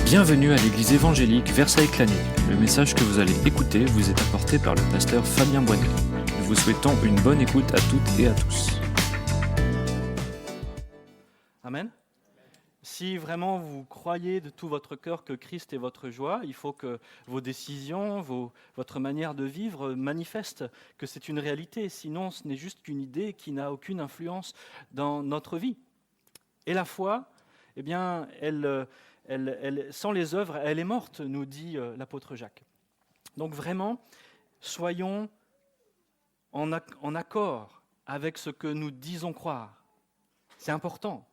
Bienvenue à l'église évangélique Versailles-Clany. Le message que vous allez écouter vous est apporté par le pasteur Fabien Boigny. Nous vous souhaitons une bonne écoute à toutes et à tous. Amen. Si vraiment vous croyez de tout votre cœur que Christ est votre joie, il faut que vos décisions, votre manière de vivre manifestent que c'est une réalité. Sinon, ce n'est juste qu'une idée qui n'a aucune influence dans notre vie. Et la foi, eh bien, elle, sans les œuvres, elle est morte, nous dit l'apôtre Jacques. Donc vraiment, soyons en accord avec ce que nous disons croire. C'est important.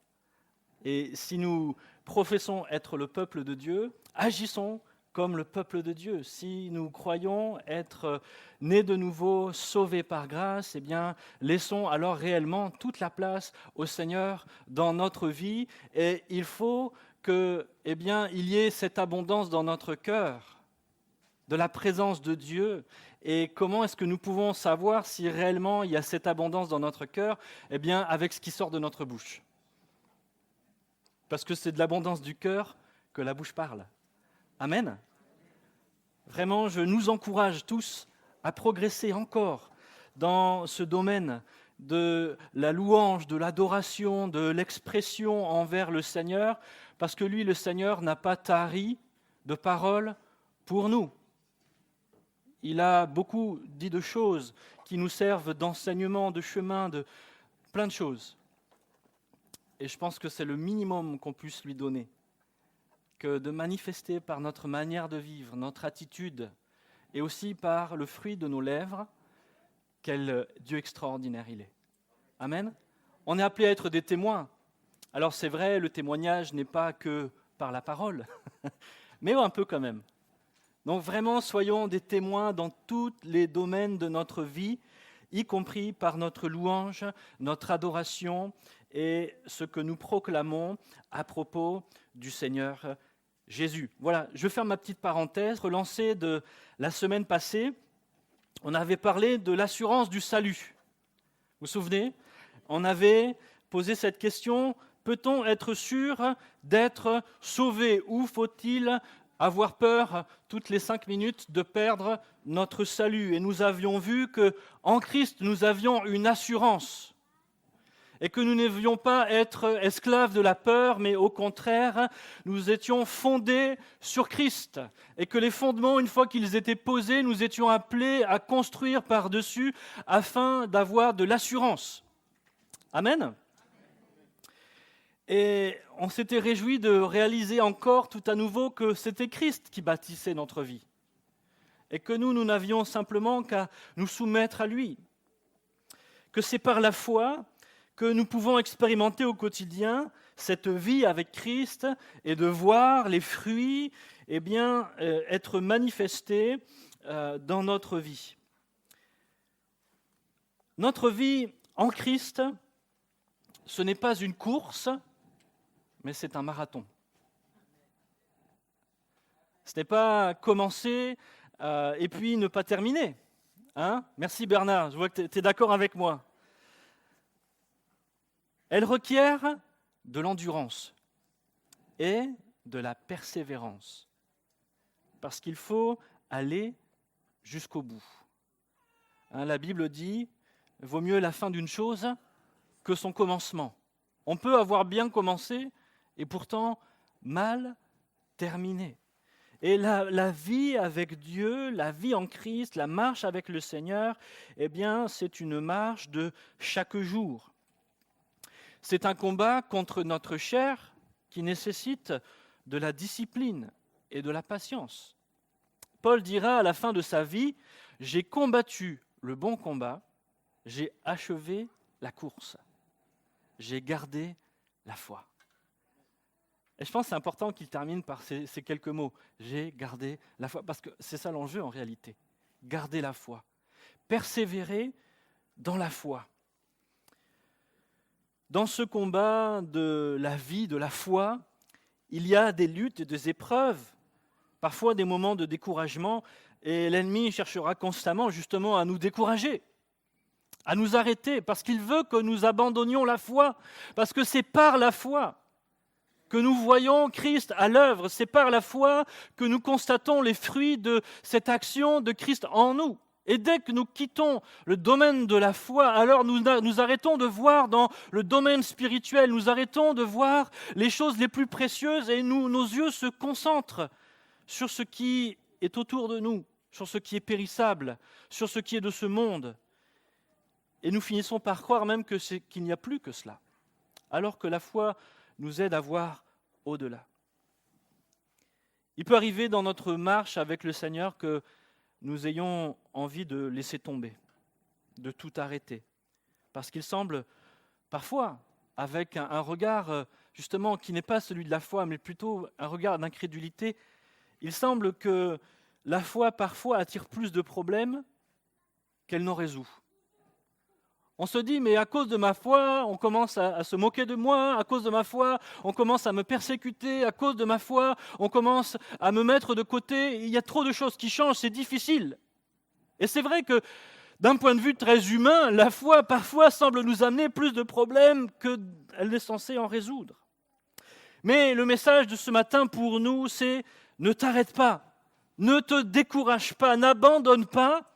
Et si nous professons être le peuple de Dieu, agissons comme le peuple de Dieu. Si nous croyons être nés de nouveau, sauvés par grâce, eh bien, laissons alors réellement toute la place au Seigneur dans notre vie. Et il faut que, eh bien, il y ait cette abondance dans notre cœur de la présence de Dieu. Et comment est-ce que nous pouvons savoir si réellement il y a cette abondance dans notre cœur? Eh bien, avec ce qui sort de notre bouche. Parce que c'est de l'abondance du cœur que la bouche parle. Amen. Vraiment, je nous encourage tous à progresser encore dans ce domaine de la louange, de l'adoration, de l'expression envers le Seigneur, parce que lui, le Seigneur, n'a pas tari de paroles pour nous. Il a beaucoup dit de choses qui nous servent d'enseignement, de chemin, de plein de choses. Et je pense que c'est le minimum qu'on puisse lui donner, que de manifester par notre manière de vivre, notre attitude, et aussi par le fruit de nos lèvres, quel Dieu extraordinaire il est. Amen. On est appelé à être des témoins. Alors c'est vrai, le témoignage n'est pas que par la parole, mais un peu quand même. Donc vraiment, soyons des témoins dans tous les domaines de notre vie, y compris par notre louange, notre adoration et ce que nous proclamons à propos du Seigneur Jésus. Voilà, je ferme ma petite parenthèse, relancée de la semaine passée. On avait parlé de l'assurance du salut. Vous vous souvenez? On avait posé cette question, peut-on être sûr d'être sauvé ou faut-il avoir peur toutes les 5 minutes de perdre notre salut? Et nous avions vu qu'en Christ, nous avions une assurance et que nous ne devions pas être esclaves de la peur, mais au contraire, nous étions fondés sur Christ et que les fondements, une fois qu'ils étaient posés, nous étions appelés à construire par-dessus afin d'avoir de l'assurance. Amen. Et on s'était réjouis de réaliser encore tout à nouveau que c'était Christ qui bâtissait notre vie et que nous n'avions simplement qu'à nous soumettre à lui. Que c'est par la foi que nous pouvons expérimenter au quotidien cette vie avec Christ et de voir les fruits être manifestés dans notre vie. Notre vie en Christ, ce n'est pas une course, mais c'est un marathon. Ce n'est pas commencer et puis ne pas terminer. Hein? Merci Bernard, je vois que tu es d'accord avec moi. Elle requiert de l'endurance et de la persévérance, parce qu'il faut aller jusqu'au bout. Hein, la Bible dit, vaut mieux la fin d'une chose que son commencement. On peut avoir bien commencé et pourtant mal terminé. Et la vie avec Dieu, la vie en Christ, la marche avec le Seigneur, eh bien, c'est une marche de chaque jour. C'est un combat contre notre chair qui nécessite de la discipline et de la patience. Paul dira à la fin de sa vie, « J'ai combattu le bon combat, j'ai achevé la course, j'ai gardé la foi. » Et je pense que c'est important qu'il termine par ces quelques mots. « J'ai gardé la foi », parce que c'est ça l'enjeu en réalité. Garder la foi. Persévérer dans la foi. Dans ce combat de la vie, de la foi, il y a des luttes et des épreuves, parfois des moments de découragement, et l'ennemi cherchera constamment justement à nous décourager, à nous arrêter, parce qu'il veut que nous abandonnions la foi, parce que c'est par la foi que nous voyons Christ à l'œuvre. C'est par la foi que nous constatons les fruits de cette action de Christ en nous. Et dès que nous quittons le domaine de la foi, alors nous arrêtons de voir dans le domaine spirituel, nous arrêtons de voir les choses les plus précieuses et nos yeux se concentrent sur ce qui est autour de nous, sur ce qui est périssable, sur ce qui est de ce monde. Et nous finissons par croire même qu'il n'y a plus que cela, alors que la foi nous aide à voir au-delà. Il peut arriver dans notre marche avec le Seigneur que nous ayons envie de laisser tomber, de tout arrêter. Parce qu'il semble, parfois, avec un regard justement qui n'est pas celui de la foi, mais plutôt un regard d'incrédulité, il semble que la foi parfois attire plus de problèmes qu'elle n'en résout. On se dit, mais à cause de ma foi, on commence à se moquer de moi, à cause de ma foi, on commence à me persécuter, à cause de ma foi, on commence à me mettre de côté, il y a trop de choses qui changent, c'est difficile. Et c'est vrai que d'un point de vue très humain, la foi parfois semble nous amener plus de problèmes qu'elle est censée en résoudre. Mais le message de ce matin pour nous, c'est ne t'arrête pas, ne te décourage pas, n'abandonne pas,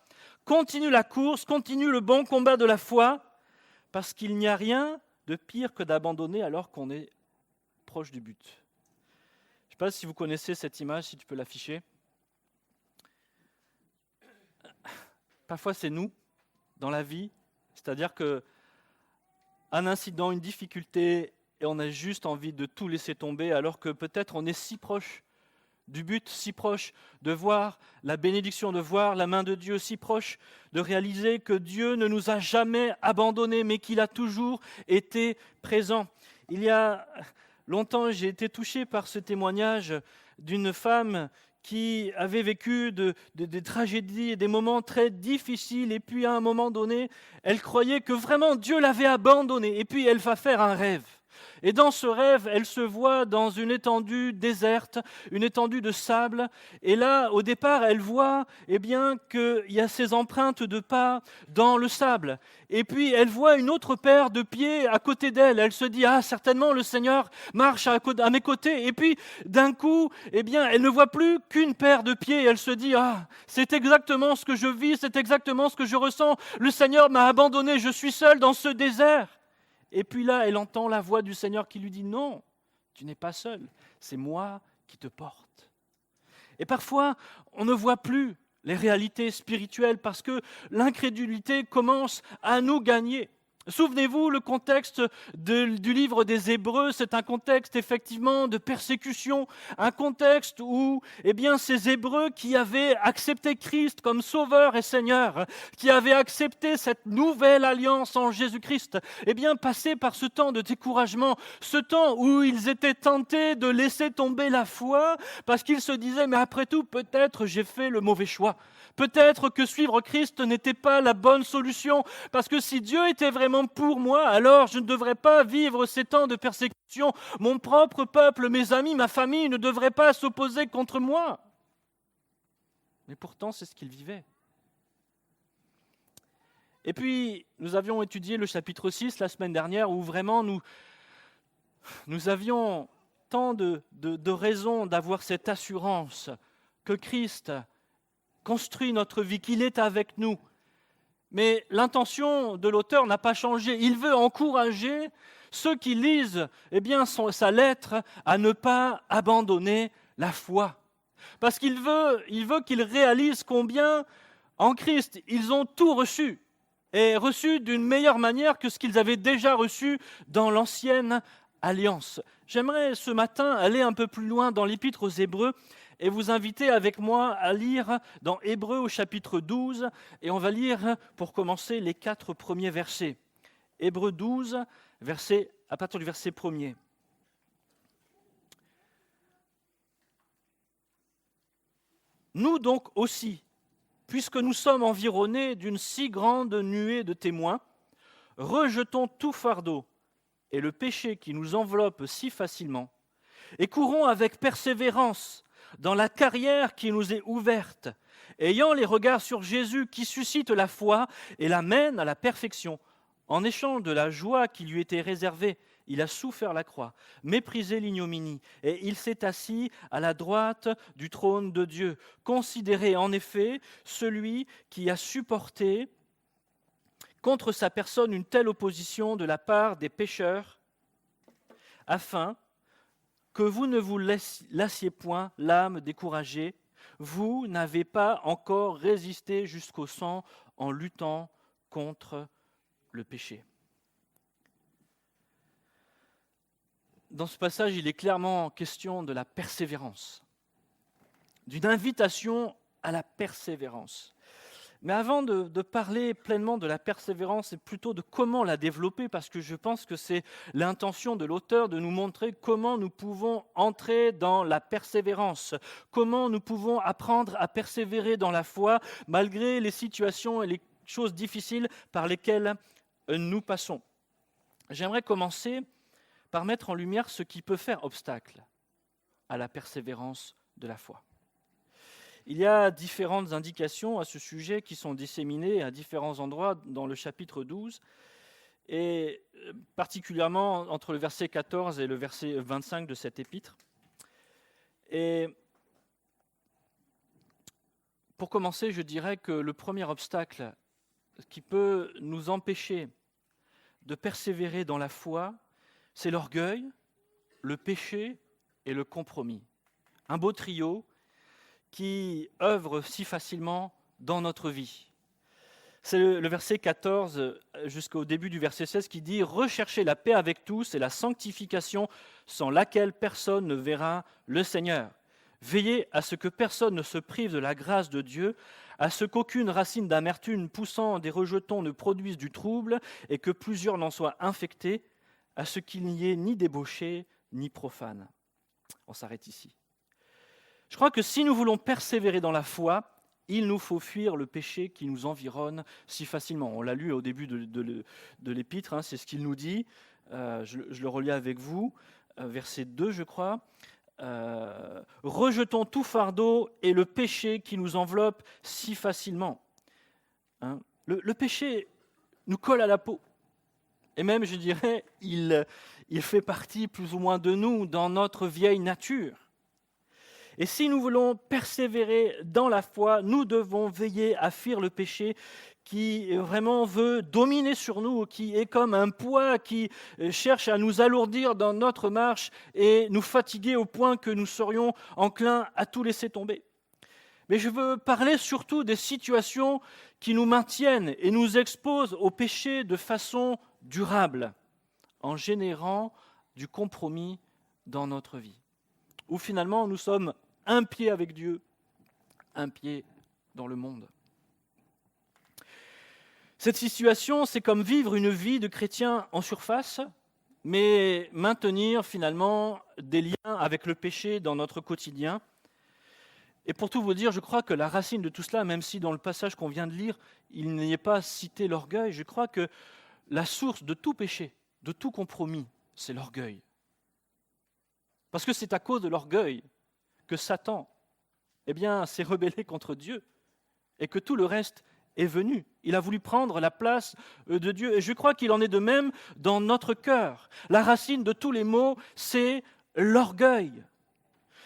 continue la course, continue le bon combat de la foi, parce qu'il n'y a rien de pire que d'abandonner alors qu'on est proche du but. Je ne sais pas si vous connaissez cette image, si tu peux l'afficher. Parfois c'est nous, dans la vie, c'est-à-dire qu'un incident, une difficulté, et on a juste envie de tout laisser tomber, alors que peut-être on est si proche du but, si proche de voir la bénédiction, de voir la main de Dieu, si proche de réaliser que Dieu ne nous a jamais abandonnés, mais qu'il a toujours été présent. Il y a longtemps, j'ai été touché par ce témoignage d'une femme qui avait vécu des tragédies et des moments très difficiles, et puis à un moment donné, elle croyait que vraiment Dieu l'avait abandonnée, et puis elle va faire un rêve. Et dans ce rêve, elle se voit dans une étendue déserte, une étendue de sable. Et là, au départ, elle voit qu'il y a ces empreintes de pas dans le sable. Et puis, elle voit une autre paire de pieds à côté d'elle. Elle se dit, certainement, le Seigneur marche à mes côtés. Et puis, d'un coup, elle ne voit plus qu'une paire de pieds. Elle se dit, c'est exactement ce que je vis, c'est exactement ce que je ressens. Le Seigneur m'a abandonné, je suis seul dans ce désert. Et puis là, elle entend la voix du Seigneur qui lui dit « Non, tu n'es pas seul, c'est moi qui te porte. » Et parfois, on ne voit plus les réalités spirituelles parce que l'incrédulité commence à nous gagner. Souvenez-vous, le contexte du livre des Hébreux, c'est un contexte effectivement de persécution, un contexte où ces Hébreux qui avaient accepté Christ comme Sauveur et Seigneur, qui avaient accepté cette nouvelle alliance en Jésus-Christ, passaient par ce temps de découragement, ce temps où ils étaient tentés de laisser tomber la foi parce qu'ils se disaient « mais après tout, peut-être j'ai fait le mauvais choix ». Peut-être que suivre Christ n'était pas la bonne solution, parce que si Dieu était vraiment pour moi, alors je ne devrais pas vivre ces temps de persécution. Mon propre peuple, mes amis, ma famille ne devraient pas s'opposer contre moi. Mais pourtant, c'est ce qu'ils vivaient. Et puis, nous avions étudié le chapitre 6 la semaine dernière, où vraiment nous avions tant de raisons d'avoir cette assurance que Christ construit notre vie, qu'il est avec nous. Mais l'intention de l'auteur n'a pas changé. Il veut encourager ceux qui lisent sa lettre à ne pas abandonner la foi. Parce qu'il veut qu'ils réalisent combien en Christ ils ont tout reçu, et reçu d'une meilleure manière que ce qu'ils avaient déjà reçu dans l'ancienne alliance. J'aimerais ce matin aller un peu plus loin dans l'Épître aux Hébreux et vous inviter avec moi à lire dans Hébreux au chapitre 12, et on va lire pour commencer les 4 premiers versets. Hébreux 12, à partir du verset 1er. Nous donc aussi, puisque nous sommes environnés d'une si grande nuée de témoins, rejetons tout fardeau et le péché qui nous enveloppe si facilement, et courons avec persévérance dans la carrière qui nous est ouverte, ayant les regards sur Jésus qui suscite la foi et la mène à la perfection, en échange de la joie qui lui était réservée il a souffert la croix, méprisé l'ignominie, et il s'est assis à la droite du trône de Dieu. Considérez en effet celui qui a supporté contre sa personne une telle opposition de la part des pécheurs, afin que vous ne vous lassiez point l'âme découragée. Vous n'avez pas encore résisté jusqu'au sang en luttant contre le péché. Dans ce passage, il est clairement question de la persévérance, d'une invitation à la persévérance. Mais avant de parler pleinement de la persévérance, et plutôt de comment la développer, parce que je pense que c'est l'intention de l'auteur de nous montrer comment nous pouvons entrer dans la persévérance, comment nous pouvons apprendre à persévérer dans la foi, malgré les situations et les choses difficiles par lesquelles nous passons. J'aimerais commencer par mettre en lumière ce qui peut faire obstacle à la persévérance de la foi. Il y a différentes indications à ce sujet qui sont disséminées à différents endroits dans le chapitre 12, et particulièrement entre le verset 14 et le verset 25 de cet épître. Et pour commencer, je dirais que le premier obstacle qui peut nous empêcher de persévérer dans la foi, c'est l'orgueil, le péché et le compromis. Un beau trio qui œuvre si facilement dans notre vie. C'est le verset 14 jusqu'au début du verset 16 qui dit « Recherchez la paix avec tous et la sanctification sans laquelle personne ne verra le Seigneur. Veillez à ce que personne ne se prive de la grâce de Dieu, à ce qu'aucune racine d'amertume poussant des rejetons ne produise du trouble et que plusieurs n'en soient infectés, à ce qu'il n'y ait ni débauché ni profane. » On s'arrête ici. Je crois que si nous voulons persévérer dans la foi, il nous faut fuir le péché qui nous environne si facilement. On l'a lu au début de l'épître, c'est ce qu'il nous dit. Je le relis avec vous, verset 2, je crois. Rejetons tout fardeau et le péché qui nous enveloppe si facilement. Le péché nous colle à la peau. Et même, je dirais, il fait partie plus ou moins de nous, dans notre vieille nature. Et si nous voulons persévérer dans la foi, nous devons veiller à fuir le péché qui vraiment veut dominer sur nous, qui est comme un poids qui cherche à nous alourdir dans notre marche et nous fatiguer au point que nous serions enclins à tout laisser tomber. Mais je veux parler surtout des situations qui nous maintiennent et nous exposent au péché de façon durable, en générant du compromis dans notre vie, où finalement nous sommes un pied avec Dieu, un pied dans le monde. Cette situation, c'est comme vivre une vie de chrétien en surface, mais maintenir finalement des liens avec le péché dans notre quotidien. Et pour tout vous dire, je crois que la racine de tout cela, même si dans le passage qu'on vient de lire, il n'y est pas cité l'orgueil, je crois que la source de tout péché, de tout compromis, c'est l'orgueil. Parce que c'est à cause de l'orgueil que Satan s'est rebellé contre Dieu et que tout le reste est venu. Il a voulu prendre la place de Dieu. Et je crois qu'il en est de même dans notre cœur. La racine de tous les maux, c'est l'orgueil.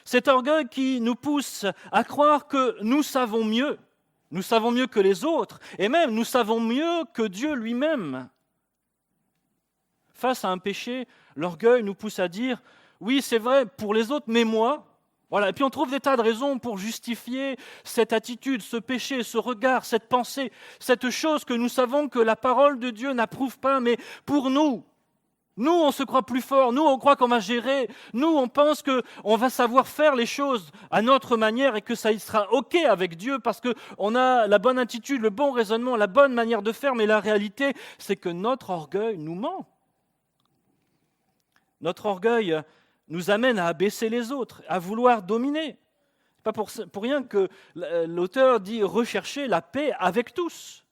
Cet orgueil qui nous pousse à croire que nous savons mieux que les autres, et même nous savons mieux que Dieu lui-même. Face à un péché, l'orgueil nous pousse à dire « Oui, c'est vrai pour les autres, mais moi ». Voilà. Et puis on trouve des tas de raisons pour justifier cette attitude, ce péché, ce regard, cette pensée, cette chose que nous savons que la parole de Dieu n'approuve pas, mais pour nous, on se croit plus fort, nous on croit qu'on va gérer, nous on pense qu'on va savoir faire les choses à notre manière et que ça y sera OK avec Dieu parce qu'on a la bonne attitude, le bon raisonnement, la bonne manière de faire, mais la réalité c'est que notre orgueil nous ment. Notre orgueil nous amène à abaisser les autres, à vouloir dominer. Ce n'est pas pour rien que l'auteur dit « rechercher la paix avec tous ».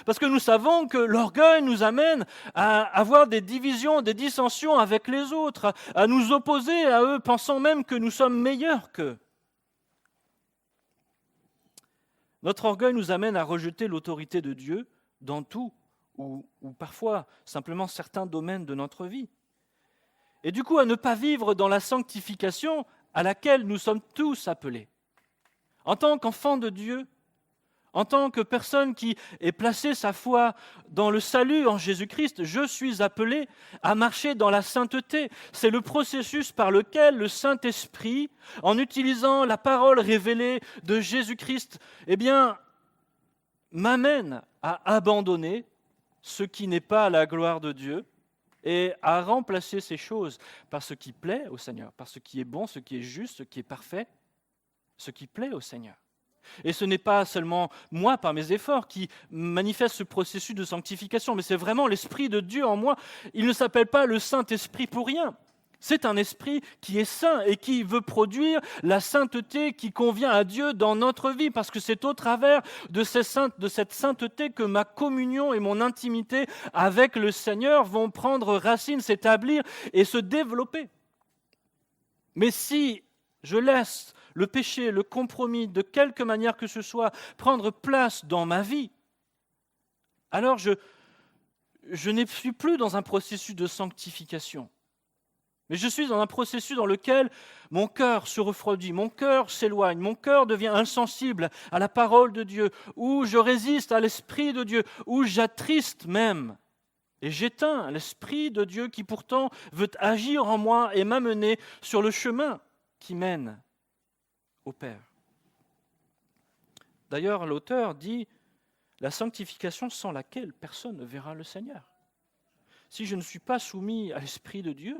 Parce que nous savons que l'orgueil nous amène à avoir des divisions, des dissensions avec les autres, à nous opposer à eux, pensant même que nous sommes meilleurs qu'eux. Notre orgueil nous amène à rejeter l'autorité de Dieu dans tout, ou parfois simplement certains domaines de notre vie. et du coup à ne pas vivre dans la sanctification à laquelle nous sommes tous appelés. En tant qu'enfant de Dieu, en tant que personne qui ait placé sa foi dans le salut en Jésus-Christ, je suis appelé à marcher dans la sainteté. C'est le processus par lequel le Saint-Esprit, en utilisant la parole révélée de Jésus-Christ, m'amène à abandonner ce qui n'est pas la gloire de Dieu et à remplacer ces choses par ce qui plaît au Seigneur, par ce qui est bon, ce qui est juste, ce qui est parfait, ce qui plaît au Seigneur. Et ce n'est pas seulement moi, par mes efforts, qui manifeste ce processus de sanctification, mais c'est vraiment l'Esprit de Dieu en moi. Il ne s'appelle pas le Saint-Esprit pour rien. C'est un esprit qui est saint et qui veut produire la sainteté qui convient à Dieu dans notre vie, parce que c'est au travers de cette sainteté que ma communion et mon intimité avec le Seigneur vont prendre racine, s'établir et se développer. Mais si je laisse le péché, le compromis, de quelque manière que ce soit, prendre place dans ma vie, alors je ne suis plus dans un processus de sanctification. Mais je suis dans un processus dans lequel mon cœur se refroidit, mon cœur s'éloigne, mon cœur devient insensible à la parole de Dieu, où je résiste à l'Esprit de Dieu, où j'attriste même. Et j'éteins l'Esprit de Dieu qui pourtant veut agir en moi et m'amener sur le chemin qui mène au Père. D'ailleurs, l'auteur dit « la sanctification sans laquelle personne ne verra le Seigneur ». Si je ne suis pas soumis à l'Esprit de Dieu,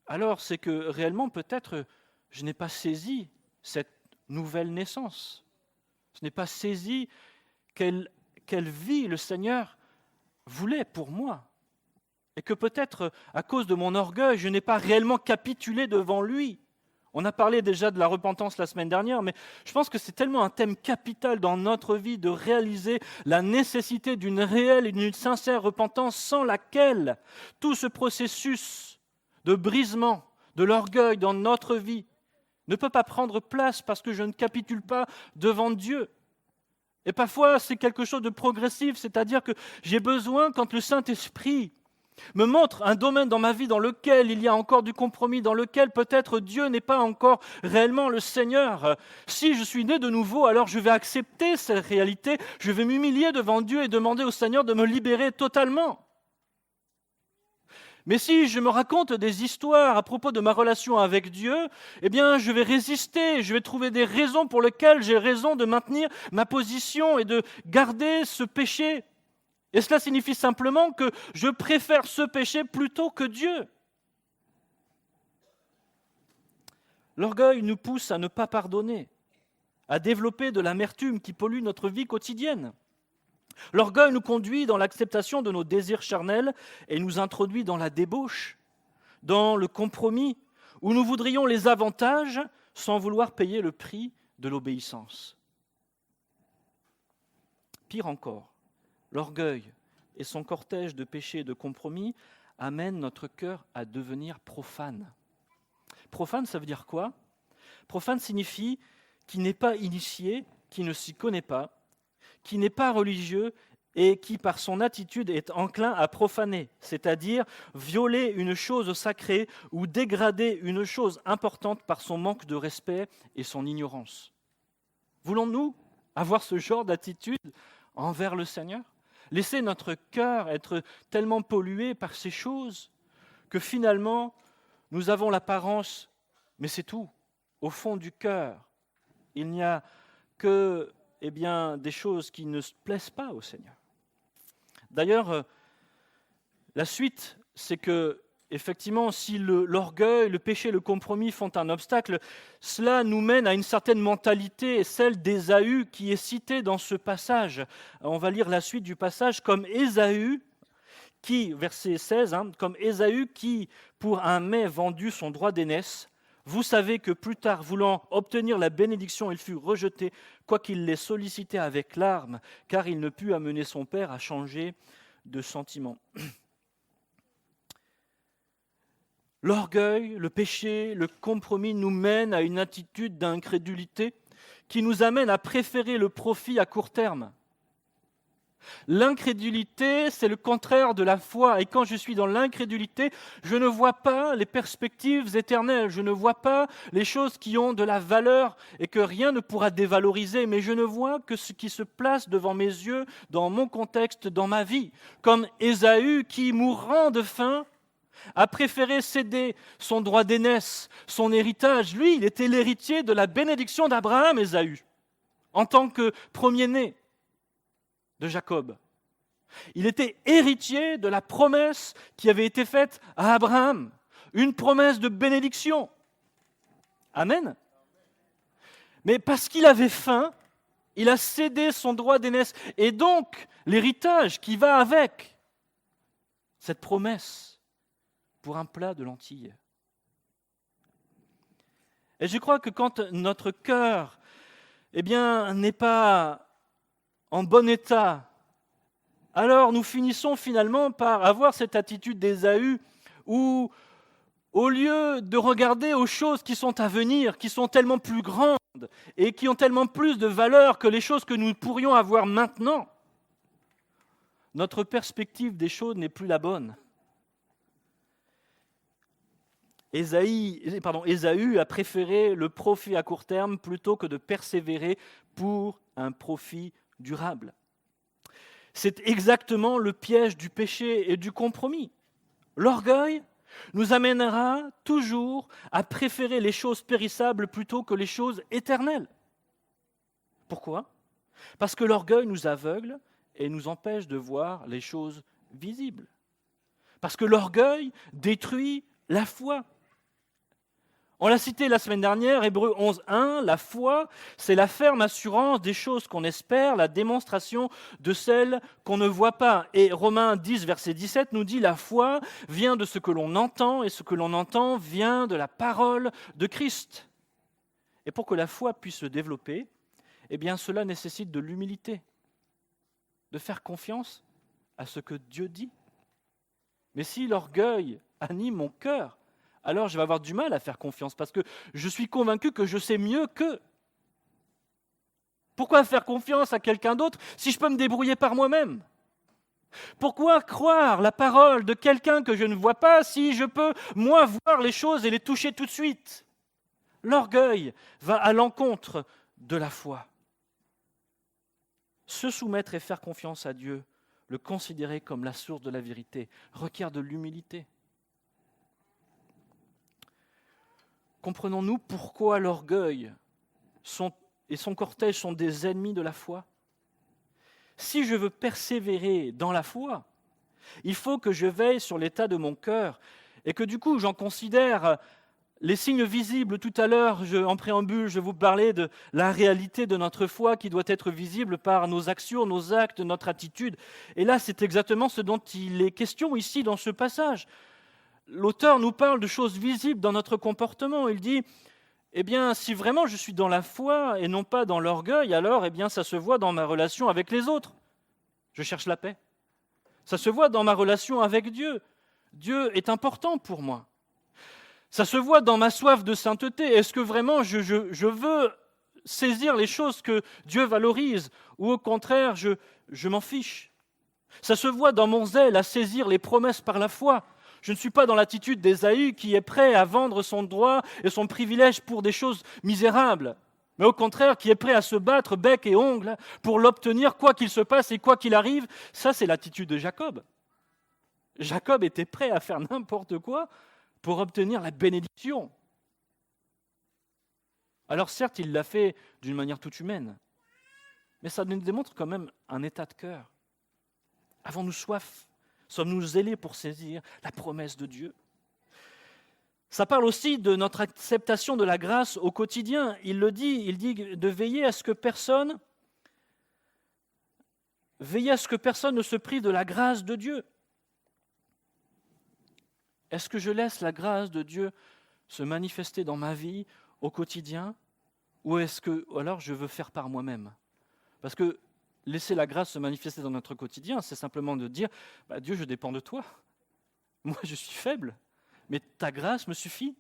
alors c'est que réellement peut-être je n'ai pas saisi cette nouvelle naissance. Je n'ai pas saisi quelle vie le Seigneur voulait pour moi. Et que peut-être à cause de mon orgueil, je n'ai pas réellement capitulé devant lui. On a parlé déjà de la repentance la semaine dernière, mais je pense que c'est tellement un thème capital dans notre vie de réaliser la nécessité d'une réelle et d'une sincère repentance sans laquelle tout ce processus de brisement de l'orgueil dans notre vie ne peut pas prendre place parce que je ne capitule pas devant Dieu. Et parfois, c'est quelque chose de progressif, c'est-à-dire que j'ai besoin, quand le Saint-Esprit me montre un domaine dans ma vie dans lequel il y a encore du compromis, dans lequel peut-être Dieu n'est pas encore réellement le Seigneur. Si je suis né de nouveau, alors je vais accepter cette réalité, je vais m'humilier devant Dieu et demander au Seigneur de me libérer totalement. Mais si je me raconte des histoires à propos de ma relation avec Dieu, je vais résister, je vais trouver des raisons pour lesquelles j'ai raison de maintenir ma position et de garder ce péché. Et cela signifie simplement que je préfère ce péché plutôt que Dieu. L'orgueil nous pousse à ne pas pardonner, à développer de l'amertume qui pollue notre vie quotidienne. L'orgueil nous conduit dans l'acceptation de nos désirs charnels et nous introduit dans la débauche, dans le compromis, où nous voudrions les avantages sans vouloir payer le prix de l'obéissance. Pire encore, l'orgueil et son cortège de péchés et de compromis amènent notre cœur à devenir profane. Profane, ça veut dire quoi ? Profane signifie qui n'est pas initié, qui ne s'y connaît pas, qui n'est pas religieux et qui, par son attitude, est enclin à profaner, c'est-à-dire violer une chose sacrée ou dégrader une chose importante par son manque de respect et son ignorance. Voulons-nous avoir ce genre d'attitude envers le Seigneur ? Laisser notre cœur être tellement pollué par ces choses que finalement, nous avons l'apparence, mais c'est tout. Au fond du cœur, il n'y a que des choses qui ne se plaisent pas au Seigneur. D'ailleurs, la suite, c'est que, effectivement, si l'orgueil, le péché, le compromis font un obstacle, cela nous mène à une certaine mentalité, celle d'Ésaü qui est citée dans ce passage. On va lire la suite du passage, comme Ésaü, qui, verset 16, comme Ésaü qui, pour un mets vendu son droit d'aînesse, vous savez que plus tard, voulant obtenir la bénédiction, il fut rejeté, quoiqu'il l'ait sollicité avec larmes, car il ne put amener son père à changer de sentiment. L'orgueil, le péché, le compromis nous mènent à une attitude d'incrédulité qui nous amène à préférer le profit à court terme. L'incrédulité, c'est le contraire de la foi. Et quand je suis dans l'incrédulité, je ne vois pas les perspectives éternelles. Je ne vois pas les choses qui ont de la valeur et que rien ne pourra dévaloriser. Mais je ne vois que ce qui se place devant mes yeux, dans mon contexte, dans ma vie. Comme Ésaü qui, mourant de faim, a préféré céder son droit d'aînesse, son héritage. Lui, il était l'héritier de la bénédiction d'Abraham, Ésaü, en tant que premier-né de Jacob. Il était héritier de la promesse qui avait été faite à Abraham, une promesse de bénédiction. Amen. Mais parce qu'il avait faim, il a cédé son droit d'aînesse et donc l'héritage qui va avec cette promesse pour un plat de lentilles. Et je crois que quand notre cœur n'est pas en bon état, alors nous finissons finalement par avoir cette attitude d'Ésaü où, au lieu de regarder aux choses qui sont à venir, qui sont tellement plus grandes et qui ont tellement plus de valeur que les choses que nous pourrions avoir maintenant, notre perspective des choses n'est plus la bonne. Ésaü a préféré le profit à court terme plutôt que de persévérer pour un profit durable. C'est exactement le piège du péché et du compromis. L'orgueil nous amènera toujours à préférer les choses périssables plutôt que les choses éternelles. Pourquoi ? Parce que l'orgueil nous aveugle et nous empêche de voir les choses visibles. Parce que l'orgueil détruit la foi. On l'a cité la semaine dernière, Hébreux 11.1, la foi, c'est la ferme assurance des choses qu'on espère, la démonstration de celles qu'on ne voit pas. Et Romains 10, verset 17 nous dit, la foi vient de ce que l'on entend, et ce que l'on entend vient de la parole de Christ. Et pour que la foi puisse se développer, cela nécessite de l'humilité, de faire confiance à ce que Dieu dit. Mais si l'orgueil anime mon cœur, alors je vais avoir du mal à faire confiance parce que je suis convaincu que je sais mieux qu'eux. Pourquoi faire confiance à quelqu'un d'autre si je peux me débrouiller par moi-même ? Pourquoi croire la parole de quelqu'un que je ne vois pas si je peux, moi, voir les choses et les toucher tout de suite ? L'orgueil va à l'encontre de la foi. Se soumettre et faire confiance à Dieu, le considérer comme la source de la vérité, requiert de l'humilité. Comprenons-nous pourquoi l'orgueil et son cortège sont des ennemis de la foi ? Si je veux persévérer dans la foi, il faut que je veille sur l'état de mon cœur et que du coup j'en considère les signes visibles. Tout à l'heure, en préambule, je vous parlais de la réalité de notre foi qui doit être visible par nos actions, nos actes, notre attitude. Et là, c'est exactement ce dont il est question ici dans ce passage. L'auteur nous parle de choses visibles dans notre comportement. Il dit, si vraiment je suis dans la foi et non pas dans l'orgueil, alors ça se voit dans ma relation avec les autres. Je cherche la paix. Ça se voit dans ma relation avec Dieu. Dieu est important pour moi. Ça se voit dans ma soif de sainteté. Est-ce que vraiment je veux saisir les choses que Dieu valorise ou au contraire je m'en fiche ? Ça se voit dans mon zèle à saisir les promesses par la foi. Je ne suis pas dans l'attitude d'Ésaü qui est prêt à vendre son droit et son privilège pour des choses misérables, mais au contraire qui est prêt à se battre bec et ongle pour l'obtenir quoi qu'il se passe et quoi qu'il arrive. Ça, c'est l'attitude de Jacob. Jacob était prêt à faire n'importe quoi pour obtenir la bénédiction. Alors certes, il l'a fait d'une manière toute humaine, mais ça nous démontre quand même un état de cœur. Avons-nous soif ? Sommes-nous zélés pour saisir la promesse de Dieu ? Ça parle aussi de notre acceptation de la grâce au quotidien. Il dit de veiller à ce que personne ne se prive de la grâce de Dieu. Est-ce que je laisse la grâce de Dieu se manifester dans ma vie au quotidien ou alors je veux faire par moi-même ? Parce que laisser la grâce se manifester dans notre quotidien, c'est simplement de dire Dieu, je dépends de toi. Moi, je suis faible, mais ta grâce me suffit.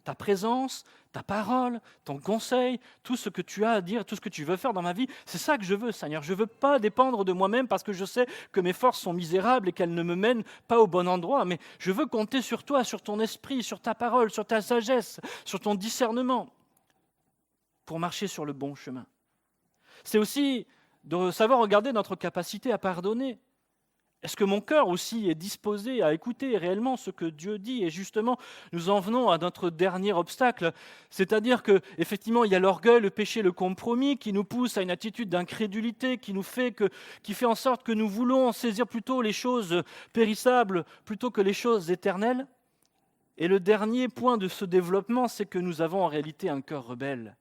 ta présence, ta parole, ton conseil, tout ce que tu as à dire, tout ce que tu veux faire dans ma vie. C'est ça que je veux, Seigneur. Je ne veux pas dépendre de moi-même parce que je sais que mes forces sont misérables et qu'elles ne me mènent pas au bon endroit. Mais je veux compter sur toi, sur ton esprit, sur ta parole, sur ta sagesse, sur ton discernement pour marcher sur le bon chemin. C'est aussi de savoir regarder notre capacité à pardonner. Est-ce que mon cœur aussi est disposé à écouter réellement ce que Dieu dit? Et justement, nous en venons à notre dernier obstacle, c'est-à-dire qu'effectivement, il y a l'orgueil, le péché, le compromis qui nous pousse à une attitude d'incrédulité, qui fait en sorte que nous voulons saisir plutôt les choses périssables plutôt que les choses éternelles. Et le dernier point de ce développement, c'est que nous avons en réalité un cœur rebelle.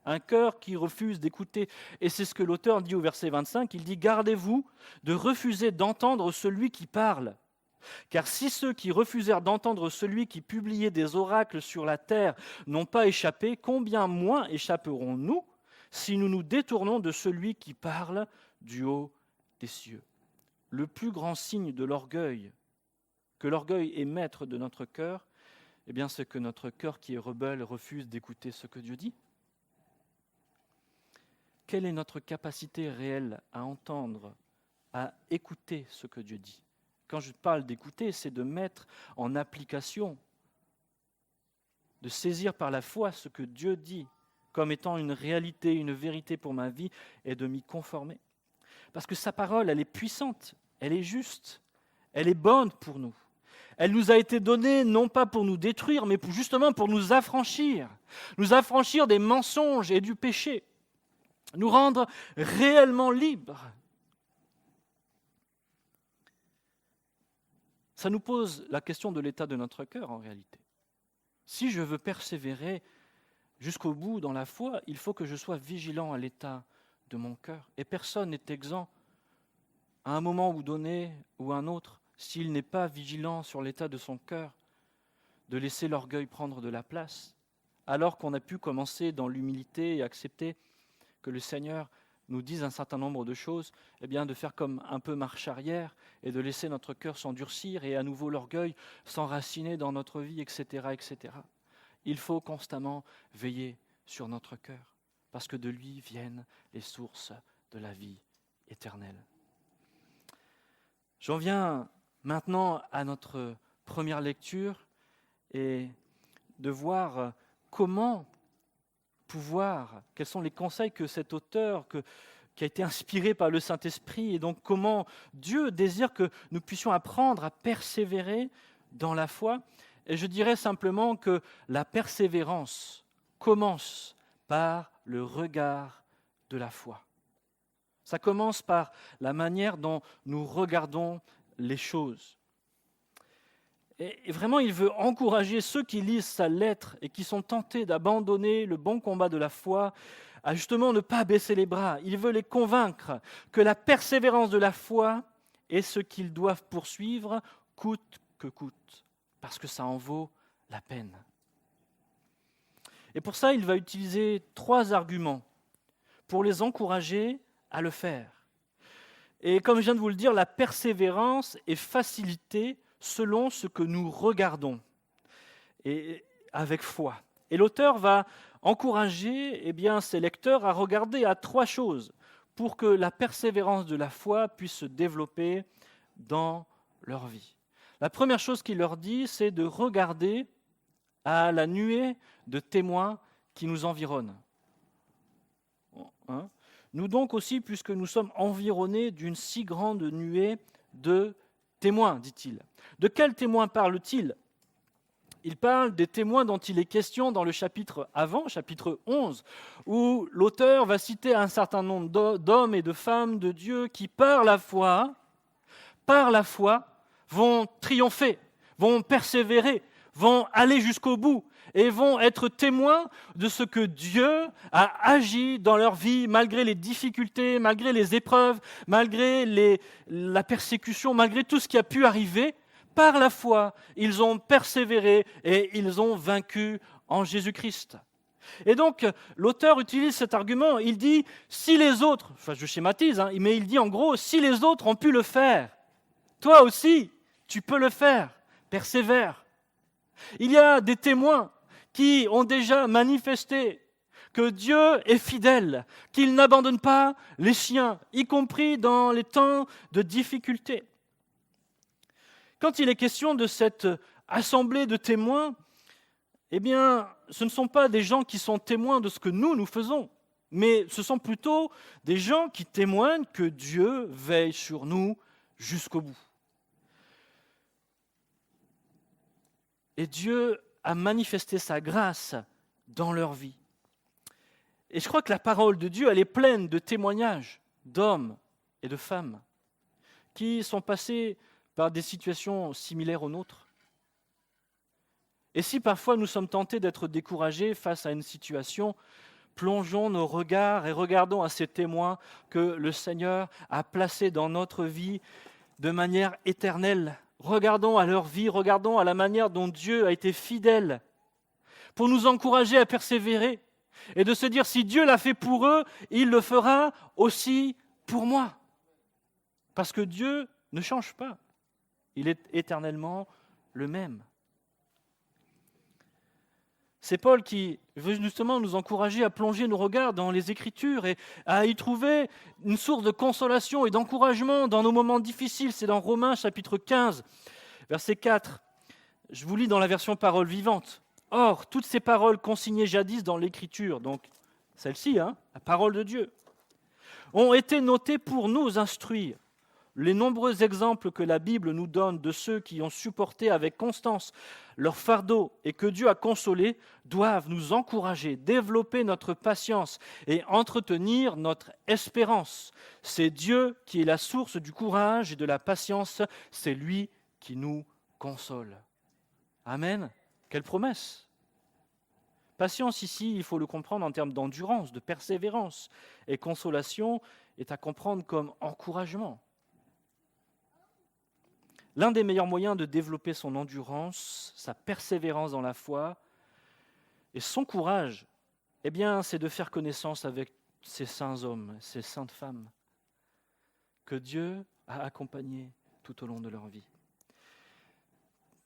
Un cœur qui refuse d'écouter. Et c'est ce que l'auteur dit au verset 25, il dit « Gardez-vous de refuser d'entendre celui qui parle. Car si ceux qui refusèrent d'entendre celui qui publiait des oracles sur la terre n'ont pas échappé, combien moins échapperons-nous si nous nous détournons de celui qui parle du haut des cieux ?» Le plus grand signe de l'orgueil, que l'orgueil est maître de notre cœur, eh bien c'est que notre cœur qui est rebelle refuse d'écouter ce que Dieu dit. Quelle est notre capacité réelle à entendre, à écouter ce que Dieu dit? Quand je parle d'écouter, c'est de mettre en application, de saisir par la foi ce que Dieu dit comme étant une réalité, une vérité pour ma vie et de m'y conformer. Parce que sa parole, elle est puissante, elle est juste, elle est bonne pour nous. Elle nous a été donnée non pas pour nous détruire, mais justement pour nous affranchir des mensonges et du péché. Nous rendre réellement libres. Ça nous pose la question de l'état de notre cœur en réalité. Si je veux persévérer jusqu'au bout dans la foi, il faut que je sois vigilant à l'état de mon cœur. Et personne n'est exempt à un moment ou donné ou à un autre, s'il n'est pas vigilant sur l'état de son cœur, de laisser l'orgueil prendre de la place, alors qu'on a pu commencer dans l'humilité et accepter que le Seigneur nous dise un certain nombre de choses, eh bien de faire comme un peu marche arrière et de laisser notre cœur s'endurcir et à nouveau l'orgueil s'enraciner dans notre vie, etc., etc. Il faut constamment veiller sur notre cœur, parce que de lui viennent les sources de la vie éternelle. J'en viens maintenant à notre première lecture et de voir quels sont les conseils que cet auteur qui a été inspiré par le Saint-Esprit, et donc comment Dieu désire que nous puissions apprendre à persévérer dans la foi. Et je dirais simplement que la persévérance commence par le regard de la foi. Ça commence par la manière dont nous regardons les choses. Et vraiment, il veut encourager ceux qui lisent sa lettre et qui sont tentés d'abandonner le bon combat de la foi à justement ne pas baisser les bras. Il veut les convaincre que la persévérance de la foi est ce qu'ils doivent poursuivre coûte que coûte, parce que ça en vaut la peine. Et pour ça, il va utiliser 3 arguments pour les encourager à le faire. Et comme je viens de vous le dire, la persévérance est facilitée selon ce que nous regardons, et avec foi. Et l'auteur va encourager ses lecteurs à regarder à 3 choses pour que la persévérance de la foi puisse se développer dans leur vie. La première chose qu'il leur dit, c'est de regarder à la nuée de témoins qui nous environnent. Nous donc aussi, puisque nous sommes environnés d'une si grande nuée de témoins, dit-il. De quels témoins parle-t-il ? Il parle des témoins dont il est question dans le chapitre avant, chapitre 11, où l'auteur va citer un certain nombre d'hommes et de femmes de Dieu qui, par la foi, vont triompher, vont persévérer, vont aller jusqu'au bout et vont être témoins de ce que Dieu a agi dans leur vie, malgré les difficultés, malgré les épreuves, malgré la persécution, malgré tout ce qui a pu arriver. Par la foi, ils ont persévéré et ils ont vaincu en Jésus-Christ. Et donc, l'auteur utilise cet argument. Il dit, si les autres, je schématise, mais il dit en gros, si les autres ont pu le faire, toi aussi, tu peux le faire. Persévère. Il y a des témoins qui ont déjà manifesté que Dieu est fidèle, qu'il n'abandonne pas les siens, y compris dans les temps de difficulté. Quand il est question de cette assemblée de témoins, eh bien, ce ne sont pas des gens qui sont témoins de ce que nous faisons, mais ce sont plutôt des gens qui témoignent que Dieu veille sur nous jusqu'au bout. Et Dieu a manifesté sa grâce dans leur vie. Et je crois que la parole de Dieu, elle est pleine de témoignages d'hommes et de femmes qui sont passés par des situations similaires aux nôtres. Et si parfois nous sommes tentés d'être découragés face à une situation, plongeons nos regards et regardons à ces témoins que le Seigneur a placés dans notre vie de manière éternelle. Regardons à leur vie, regardons à la manière dont Dieu a été fidèle pour nous encourager à persévérer et de se dire, si Dieu l'a fait pour eux, il le fera aussi pour moi. Parce que Dieu ne change pas. Il est éternellement le même. C'est Paul qui veut justement nous encourager à plonger nos regards dans les Écritures et à y trouver une source de consolation et d'encouragement dans nos moments difficiles. C'est dans Romains chapitre 15, verset 4. Je vous lis dans la version parole vivante. Or, toutes ces paroles consignées jadis dans l'Écriture, donc celle-ci, la parole de Dieu, ont été notées pour nous instruire. Les nombreux exemples que la Bible nous donne de ceux qui ont supporté avec constance leur fardeau et que Dieu a consolé doivent nous encourager, développer notre patience et entretenir notre espérance. C'est Dieu qui est la source du courage et de la patience, c'est lui qui nous console. Amen. Quelle promesse! Patience ici, il faut le comprendre en termes d'endurance, de persévérance. Et consolation est à comprendre comme encouragement. L'un des meilleurs moyens de développer son endurance, sa persévérance dans la foi et son courage, eh bien, c'est de faire connaissance avec ces saints hommes, ces saintes femmes que Dieu a accompagnés tout au long de leur vie.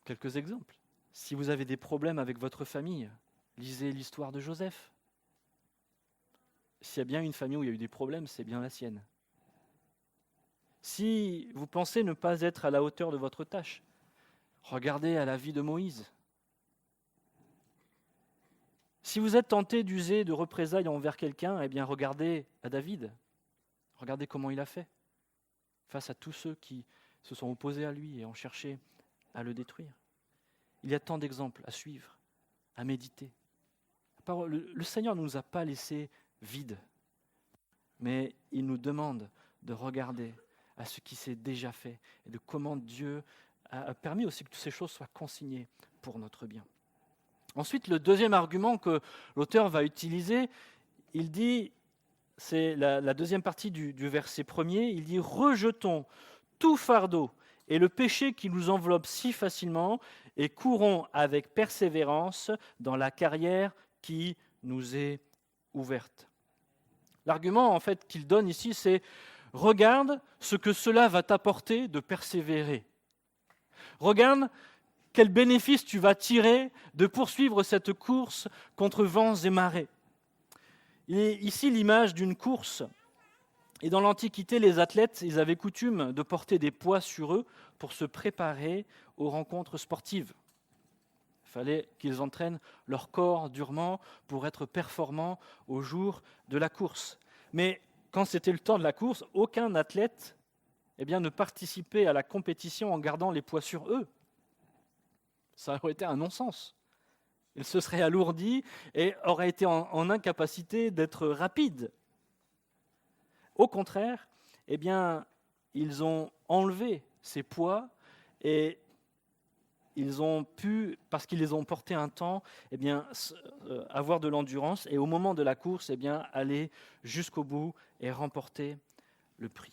Quelques exemples. Si vous avez des problèmes avec votre famille, lisez l'histoire de Joseph. S'il y a bien une famille où il y a eu des problèmes, c'est bien la sienne. Si vous pensez ne pas être à la hauteur de votre tâche, regardez à la vie de Moïse. Si vous êtes tenté d'user de représailles envers quelqu'un, eh bien regardez à David. Regardez comment il a fait face à tous ceux qui se sont opposés à lui et ont cherché à le détruire. Il y a tant d'exemples à suivre, à méditer. Le Seigneur ne nous a pas laissés vides, mais il nous demande de regarder à ce qui s'est déjà fait et de comment Dieu a permis aussi que toutes ces choses soient consignées pour notre bien. Ensuite, le deuxième argument que l'auteur va utiliser, il dit, c'est la deuxième partie du verset premier, il dit « Rejetons tout fardeau et le péché qui nous enveloppe si facilement et courons avec persévérance dans la carrière qui nous est ouverte. » L'argument en fait qu'il donne ici, c'est « Regarde ce que cela va t'apporter de persévérer. Regarde quel bénéfice tu vas tirer de poursuivre cette course contre vents et marées. » Il est ici l'image d'une course. Et dans l'Antiquité, les athlètes, ils avaient coutume de porter des poids sur eux pour se préparer aux rencontres sportives. Il fallait qu'ils entraînent leur corps durement pour être performants au jour de la course. Mais quand c'était le temps de la course, aucun athlète ne participait à la compétition en gardant les poids sur eux. Ça aurait été un non-sens. Ils se seraient alourdis et auraient été en incapacité d'être rapides. Au contraire, ils ont enlevé ces poids et ils ont pu, parce qu'ils les ont portés un temps, avoir de l'endurance et au moment de la course, aller jusqu'au bout et remporter le prix.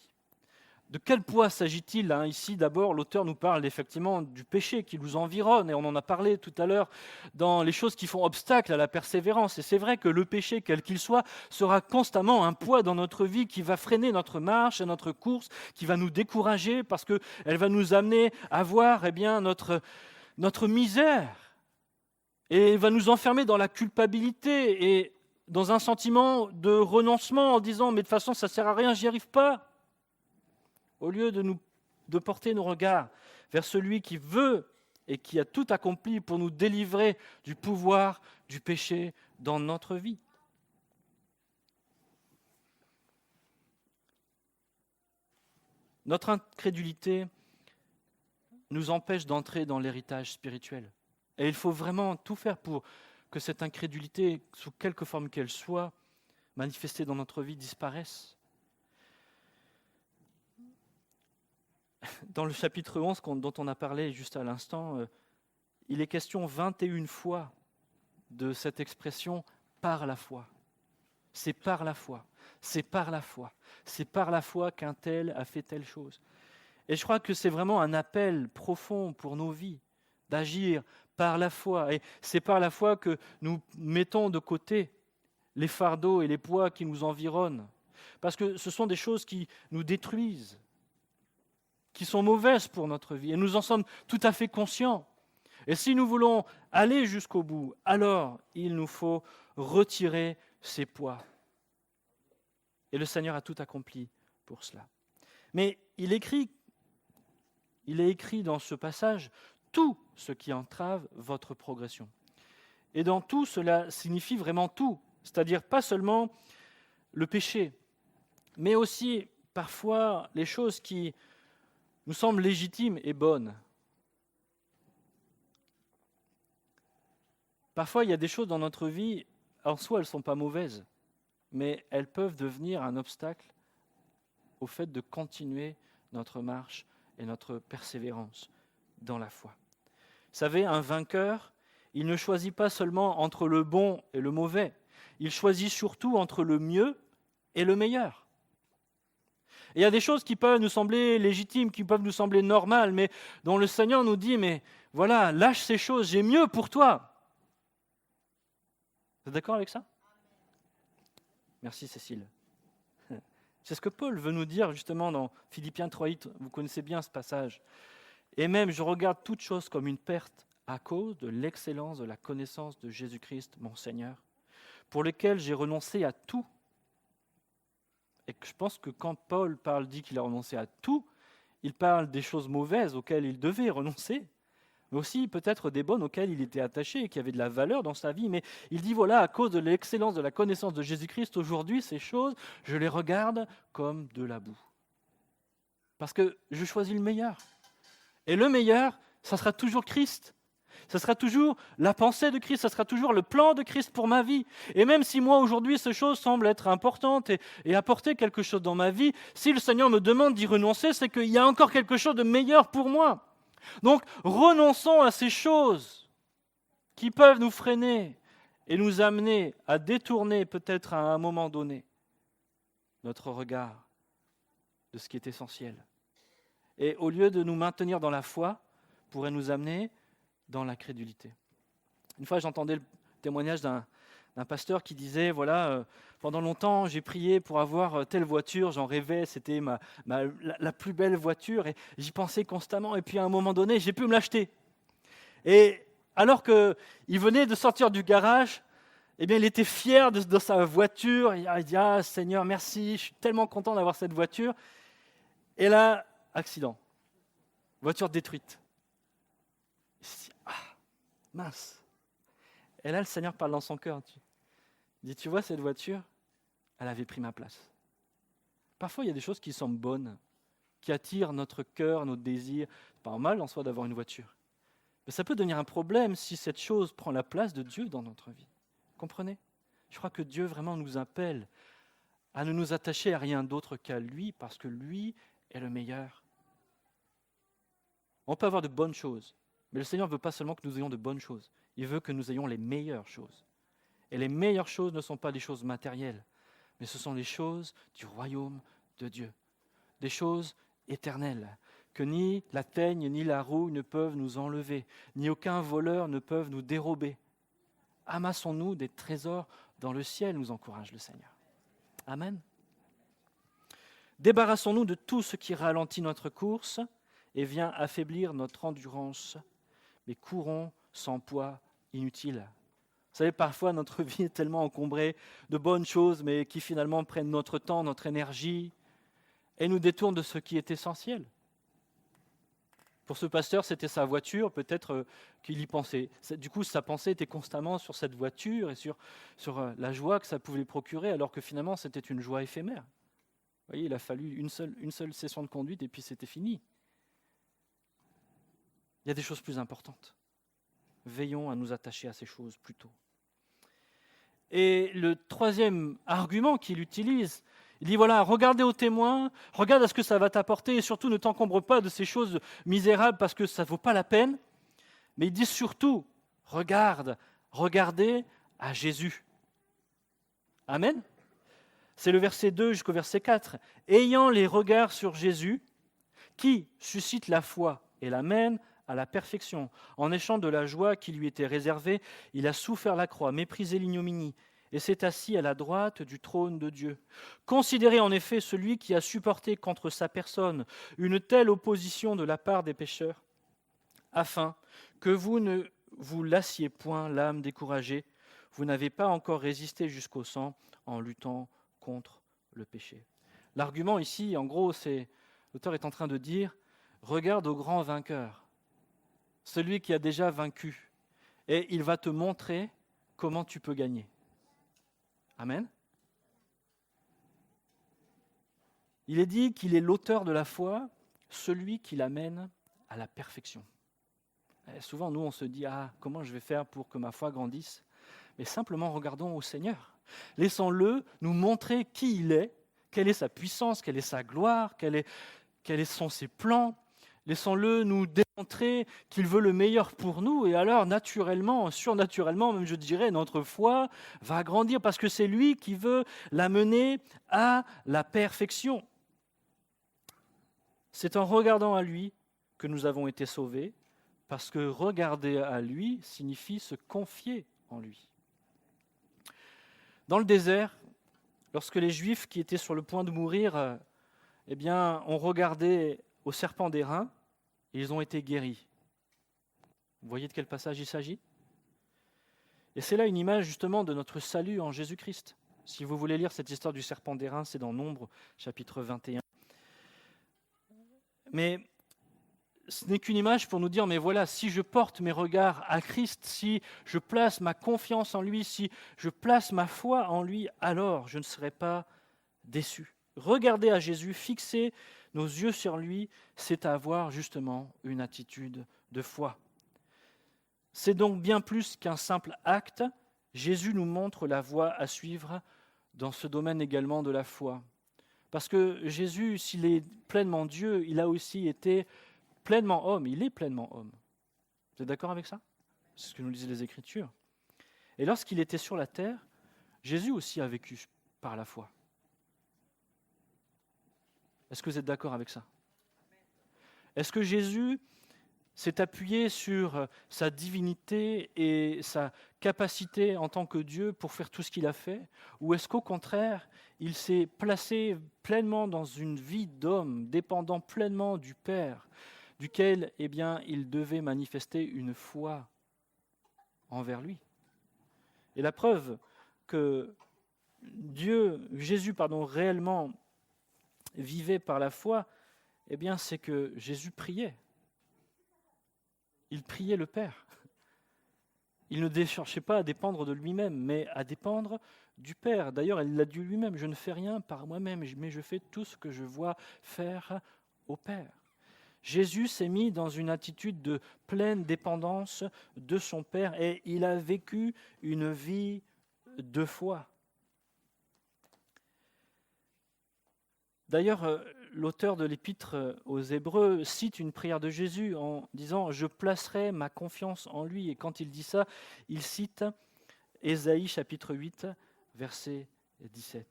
De quel poids s'agit-il ici? D'abord, l'auteur nous parle effectivement du péché qui nous environne, et on en a parlé tout à l'heure dans les choses qui font obstacle à la persévérance. Et c'est vrai que le péché, quel qu'il soit, sera constamment un poids dans notre vie qui va freiner notre marche et notre course, qui va nous décourager parce qu'elle va nous amener à voir notre misère Et il va nous enfermer dans la culpabilité et dans un sentiment de renoncement en disant « mais de toute façon, ça ne sert à rien, j'y arrive pas ». Au lieu de porter nos regards vers celui qui veut et qui a tout accompli pour nous délivrer du pouvoir du péché dans notre vie. Notre incrédulité nous empêche d'entrer dans l'héritage spirituel. Et il faut vraiment tout faire pour que cette incrédulité, sous quelque forme qu'elle soit, manifestée dans notre vie, disparaisse. Dans le chapitre 11 dont on a parlé juste à l'instant, il est question 21 fois de cette expression « par la foi ». C'est par la foi, c'est par la foi, c'est par la foi qu'un tel a fait telle chose. Et je crois que c'est vraiment un appel profond pour nos vies d'agir par la foi. Et c'est par la foi que nous mettons de côté les fardeaux et les poids qui nous environnent. Parce que ce sont des choses qui nous détruisent, qui sont mauvaises pour notre vie. Et nous en sommes tout à fait conscients. Et si nous voulons aller jusqu'au bout, alors il nous faut retirer ces poids. Et le Seigneur a tout accompli pour cela. Mais il est écrit dans ce passage tout ce qui entrave votre progression. Et dans tout, cela signifie vraiment tout, c'est-à-dire pas seulement le péché, mais aussi parfois les choses qui nous semblent légitimes et bonnes. Parfois, il y a des choses dans notre vie, en soi, elles ne sont pas mauvaises, mais elles peuvent devenir un obstacle au fait de continuer notre marche et notre persévérance dans la foi. Vous savez, un vainqueur, il ne choisit pas seulement entre le bon et le mauvais, il choisit surtout entre le mieux et le meilleur. Et il y a des choses qui peuvent nous sembler légitimes, qui peuvent nous sembler normales, mais dont le Seigneur nous dit, mais voilà, lâche ces choses, j'ai mieux pour toi. Vous êtes d'accord avec ça ? Merci Cécile. C'est ce que Paul veut nous dire justement dans Philippiens 3:8. Vous connaissez bien ce passage. Et même, je regarde toute chose comme une perte à cause de l'excellence de la connaissance de Jésus-Christ, mon Seigneur, pour lequel j'ai renoncé à tout. Et que je pense que quand Paul dit qu'il a renoncé à tout, il parle des choses mauvaises auxquelles il devait renoncer, mais aussi peut-être des bonnes auxquelles il était attaché et qui avaient de la valeur dans sa vie. Mais il dit, voilà, à cause de l'excellence de la connaissance de Jésus-Christ, aujourd'hui, ces choses, je les regarde comme de la boue. Parce que je choisis le meilleur. Et le meilleur, ça sera toujours Christ. Ça sera toujours la pensée de Christ, ça sera toujours le plan de Christ pour ma vie. Et même si moi, aujourd'hui, ces choses semblent être importantes et apporter quelque chose dans ma vie, si le Seigneur me demande d'y renoncer, c'est qu'il y a encore quelque chose de meilleur pour moi. Donc, renonçons à ces choses qui peuvent nous freiner et nous amener à détourner peut-être à un moment donné notre regard de ce qui est essentiel. Et au lieu de nous maintenir dans la foi, pourrait nous amener dans l'incrédulité. Une fois, j'entendais le témoignage d'un pasteur qui disait, voilà, pendant longtemps, j'ai prié pour avoir telle voiture, j'en rêvais, c'était la plus belle voiture, et j'y pensais constamment, et puis à un moment donné, j'ai pu me l'acheter. Et alors qu'il venait de sortir du garage, eh bien, il était fier de sa voiture, il dit, ah Seigneur, merci, je suis tellement content d'avoir cette voiture. Et là, accident, voiture détruite. Il se dit, ah, mince. Et là, le Seigneur parle dans son cœur. Il dit, tu vois, cette voiture, elle avait pris ma place. Parfois, il y a des choses qui semblent bonnes, qui attirent notre cœur, notre désir. C'est pas mal en soi d'avoir une voiture. Mais ça peut devenir un problème si cette chose prend la place de Dieu dans notre vie. Comprenez ? Je crois que Dieu vraiment nous appelle à ne nous attacher à rien d'autre qu'à lui, parce que lui est le meilleur. On peut avoir de bonnes choses, mais le Seigneur ne veut pas seulement que nous ayons de bonnes choses. Il veut que nous ayons les meilleures choses. Et les meilleures choses ne sont pas des choses matérielles, mais ce sont les choses du royaume de Dieu. Des choses éternelles, que ni la teigne ni la rouille ne peuvent nous enlever, ni aucun voleur ne peut nous dérober. Amassons-nous des trésors dans le ciel, nous encourage le Seigneur. Amen. Débarrassons-nous de tout ce qui ralentit notre course et vient affaiblir notre endurance, mais courons sans poids inutiles. Vous savez, parfois notre vie est tellement encombrée de bonnes choses, mais qui finalement prennent notre temps, notre énergie, et nous détournent de ce qui est essentiel. Pour ce pasteur, c'était sa voiture, peut-être qu'il y pensait. Du coup, sa pensée était constamment sur cette voiture et sur la joie que ça pouvait lui procurer, alors que finalement, c'était une joie éphémère. Vous voyez, il a fallu une seule session de conduite et puis c'était fini. Il y a des choses plus importantes. Veillons à nous attacher à ces choses plus tôt. Et le troisième argument qu'il utilise, il dit voilà, regardez aux témoins, regarde à ce que ça va t'apporter et surtout ne t'encombre pas de ces choses misérables parce que ça ne vaut pas la peine. Mais il dit surtout, regardez à Jésus. Amen. C'est le verset 2 jusqu'au verset 4. Ayant les regards sur Jésus, qui suscite la foi et l'amène à la perfection. En échange de la joie qui lui était réservée, il a souffert la croix, méprisé l'ignominie, et s'est assis à la droite du trône de Dieu. Considérez en effet celui qui a supporté contre sa personne une telle opposition de la part des pécheurs, afin que vous ne vous lassiez point l'âme découragée, vous n'avez pas encore résisté jusqu'au sang en luttant contre le péché. L'argument ici, en gros, c'est, l'auteur est en train de dire, regarde au grand vainqueur, celui qui a déjà vaincu, et il va te montrer comment tu peux gagner. Amen. Il est dit qu'il est l'auteur de la foi, celui qui l'amène à la perfection. Et souvent, nous, on se dit, comment je vais faire pour que ma foi grandisse ? Mais simplement regardons au Seigneur. Laissons-le nous montrer qui il est, quelle est sa puissance, quelle est sa gloire, quels sont ses plans. Laissons-le nous démontrer qu'il veut le meilleur pour nous. Et alors, naturellement, surnaturellement, même je dirais, notre foi va grandir parce que c'est lui qui veut la mener à la perfection. C'est en regardant à lui que nous avons été sauvés, parce que regarder à lui signifie se confier en lui. Dans le désert, lorsque les Juifs qui étaient sur le point de mourir, ont regardé au serpent d'airain, et ils ont été guéris. Vous voyez de quel passage il s'agit ? Et c'est là une image justement de notre salut en Jésus-Christ. Si vous voulez lire cette histoire du serpent d'airain, c'est dans Nombre, chapitre 21. Mais ce n'est qu'une image pour nous dire, mais voilà, si je porte mes regards à Christ, si je place ma confiance en lui, si je place ma foi en lui, alors je ne serai pas déçu. Regarder à Jésus, fixer nos yeux sur lui, c'est avoir justement une attitude de foi. C'est donc bien plus qu'un simple acte. Jésus nous montre la voie à suivre dans ce domaine également de la foi. Parce que Jésus, s'il est pleinement Dieu, il a aussi été pleinement homme. Il est pleinement homme. Vous êtes d'accord avec ça ? C'est ce que nous disent les Écritures. Et lorsqu'il était sur la terre, Jésus aussi a vécu par la foi. Est-ce que vous êtes d'accord avec ça ? Est-ce que Jésus s'est appuyé sur sa divinité et sa capacité en tant que Dieu pour faire tout ce qu'il a fait ? Ou est-ce qu'au contraire, il s'est placé pleinement dans une vie d'homme, dépendant pleinement du Père, duquel il devait manifester une foi envers lui ? Et la preuve que Jésus, réellement vivait par la foi, c'est que Jésus priait. Il priait le Père. Il ne cherchait pas à dépendre de lui-même, mais à dépendre du Père. D'ailleurs, il l'a dit lui-même, je ne fais rien par moi-même, mais je fais tout ce que je vois faire au Père. Jésus s'est mis dans une attitude de pleine dépendance de son Père et il a vécu une vie de foi. D'ailleurs, l'auteur de l'Épître aux Hébreux cite une prière de Jésus en disant « Je placerai ma confiance en lui ». Et quand il dit ça, il cite Ésaïe chapitre 8, verset 17.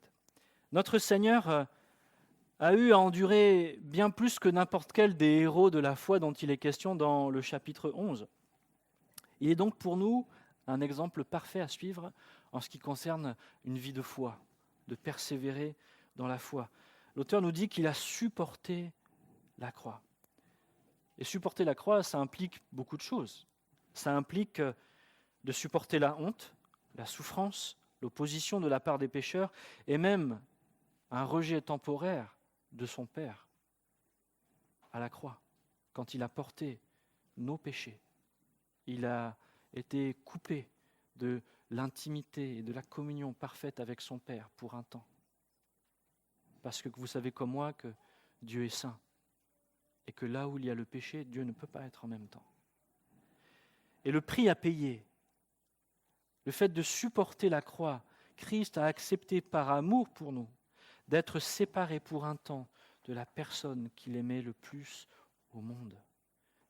Notre Seigneur a eu à endurer bien plus que n'importe quel des héros de la foi dont il est question dans le chapitre 11. Il est donc pour nous un exemple parfait à suivre en ce qui concerne une vie de foi, de persévérer dans la foi. L'auteur nous dit qu'il a supporté la croix. Et supporter la croix, ça implique beaucoup de choses. Ça implique de supporter la honte, la souffrance, l'opposition de la part des pécheurs et même un rejet temporaire de son Père à la croix, quand il a porté nos péchés. Il a été coupé de l'intimité et de la communion parfaite avec son Père pour un temps. Parce que vous savez comme moi que Dieu est saint et que là où il y a le péché, Dieu ne peut pas être en même temps. Et le prix à payer, le fait de supporter la croix, Christ a accepté par amour pour nous d'être séparé pour un temps de la personne qu'il aimait le plus au monde,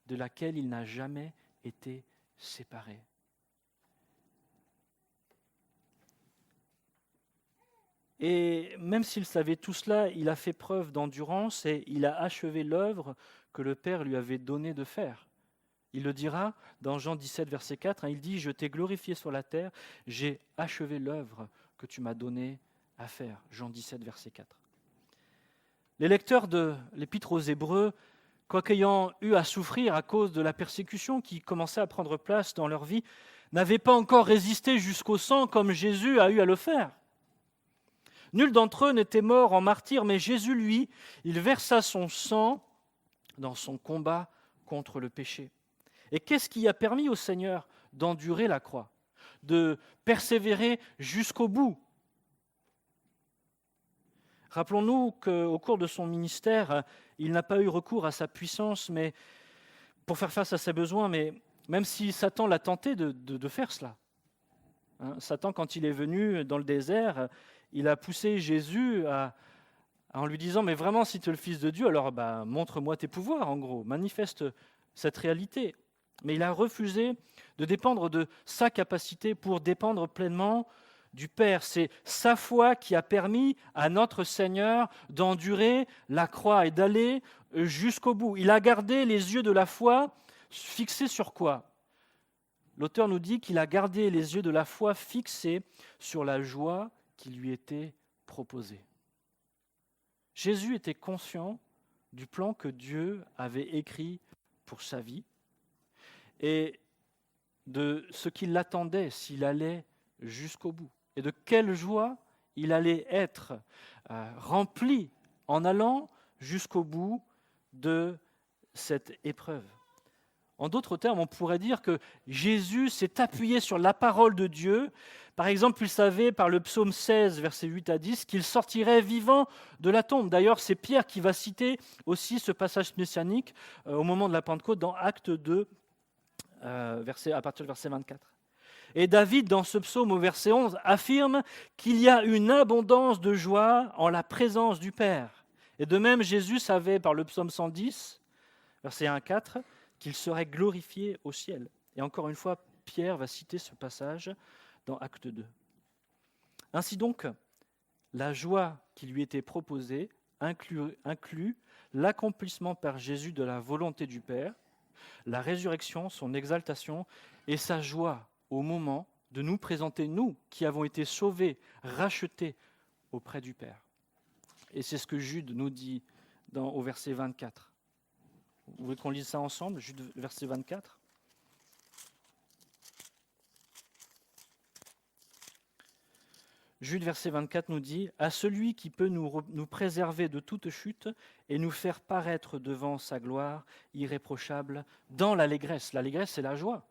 de laquelle il n'a jamais été séparé. Et même s'il savait tout cela, il a fait preuve d'endurance et il a achevé l'œuvre que le Père lui avait donné de faire. Il le dira dans Jean 17, verset 4, il dit « Je t'ai glorifié sur la terre, j'ai achevé l'œuvre que tu m'as donnée à faire. » Jean 17, verset 4. Les lecteurs de l'Épître aux Hébreux, quoiqu'ayant eu à souffrir à cause de la persécution qui commençait à prendre place dans leur vie, n'avaient pas encore résisté jusqu'au sang comme Jésus a eu à le faire. Nul d'entre eux n'était mort en martyr, mais Jésus, lui, il versa son sang dans son combat contre le péché. Et qu'est-ce qui a permis au Seigneur d'endurer la croix, de persévérer jusqu'au bout? Rappelons-nous qu'au cours de son ministère, il n'a pas eu recours à sa puissance mais pour faire face à ses besoins, mais même si Satan l'a tenté de faire cela. Satan, quand il est venu dans le désert, il a poussé Jésus en lui disant « Mais vraiment, si tu es le Fils de Dieu, alors montre-moi tes pouvoirs, en gros, manifeste cette réalité. » Mais il a refusé de dépendre de sa capacité pour dépendre pleinement du Père. C'est sa foi qui a permis à notre Seigneur d'endurer la croix et d'aller jusqu'au bout. Il a gardé les yeux de la foi fixés sur quoi? L'auteur nous dit qu'il a gardé les yeux de la foi fixés sur la joie qui lui était proposée. Jésus était conscient du plan que Dieu avait écrit pour sa vie et de ce qui l'attendait s'il allait jusqu'au bout. Et de quelle joie il allait être rempli en allant jusqu'au bout de cette épreuve. En d'autres termes, on pourrait dire que Jésus s'est appuyé sur la parole de Dieu. Par exemple, il savait par le psaume 16, versets 8 à 10, qu'il sortirait vivant de la tombe. D'ailleurs, c'est Pierre qui va citer aussi ce passage messianique au moment de la Pentecôte dans Actes 2, à partir du verset 24. Et David, dans ce psaume au verset 11, affirme qu'il y a une abondance de joie en la présence du Père. Et de même, Jésus savait par le psaume 110, verset 1 à 4, qu'il serait glorifié au ciel. Et encore une fois, Pierre va citer ce passage dans Acte 2. Ainsi donc, la joie qui lui était proposée inclut l'accomplissement par Jésus de la volonté du Père, la résurrection, son exaltation et sa joie au moment de nous présenter, nous qui avons été sauvés, rachetés auprès du Père. Et c'est ce que Jude nous dit au verset 24. Vous voulez qu'on lise ça ensemble, Jude, verset 24 ? Jude, verset 24 nous dit « À celui qui peut nous préserver de toute chute et nous faire paraître devant sa gloire irréprochable dans l'allégresse. » L'allégresse, c'est la joie.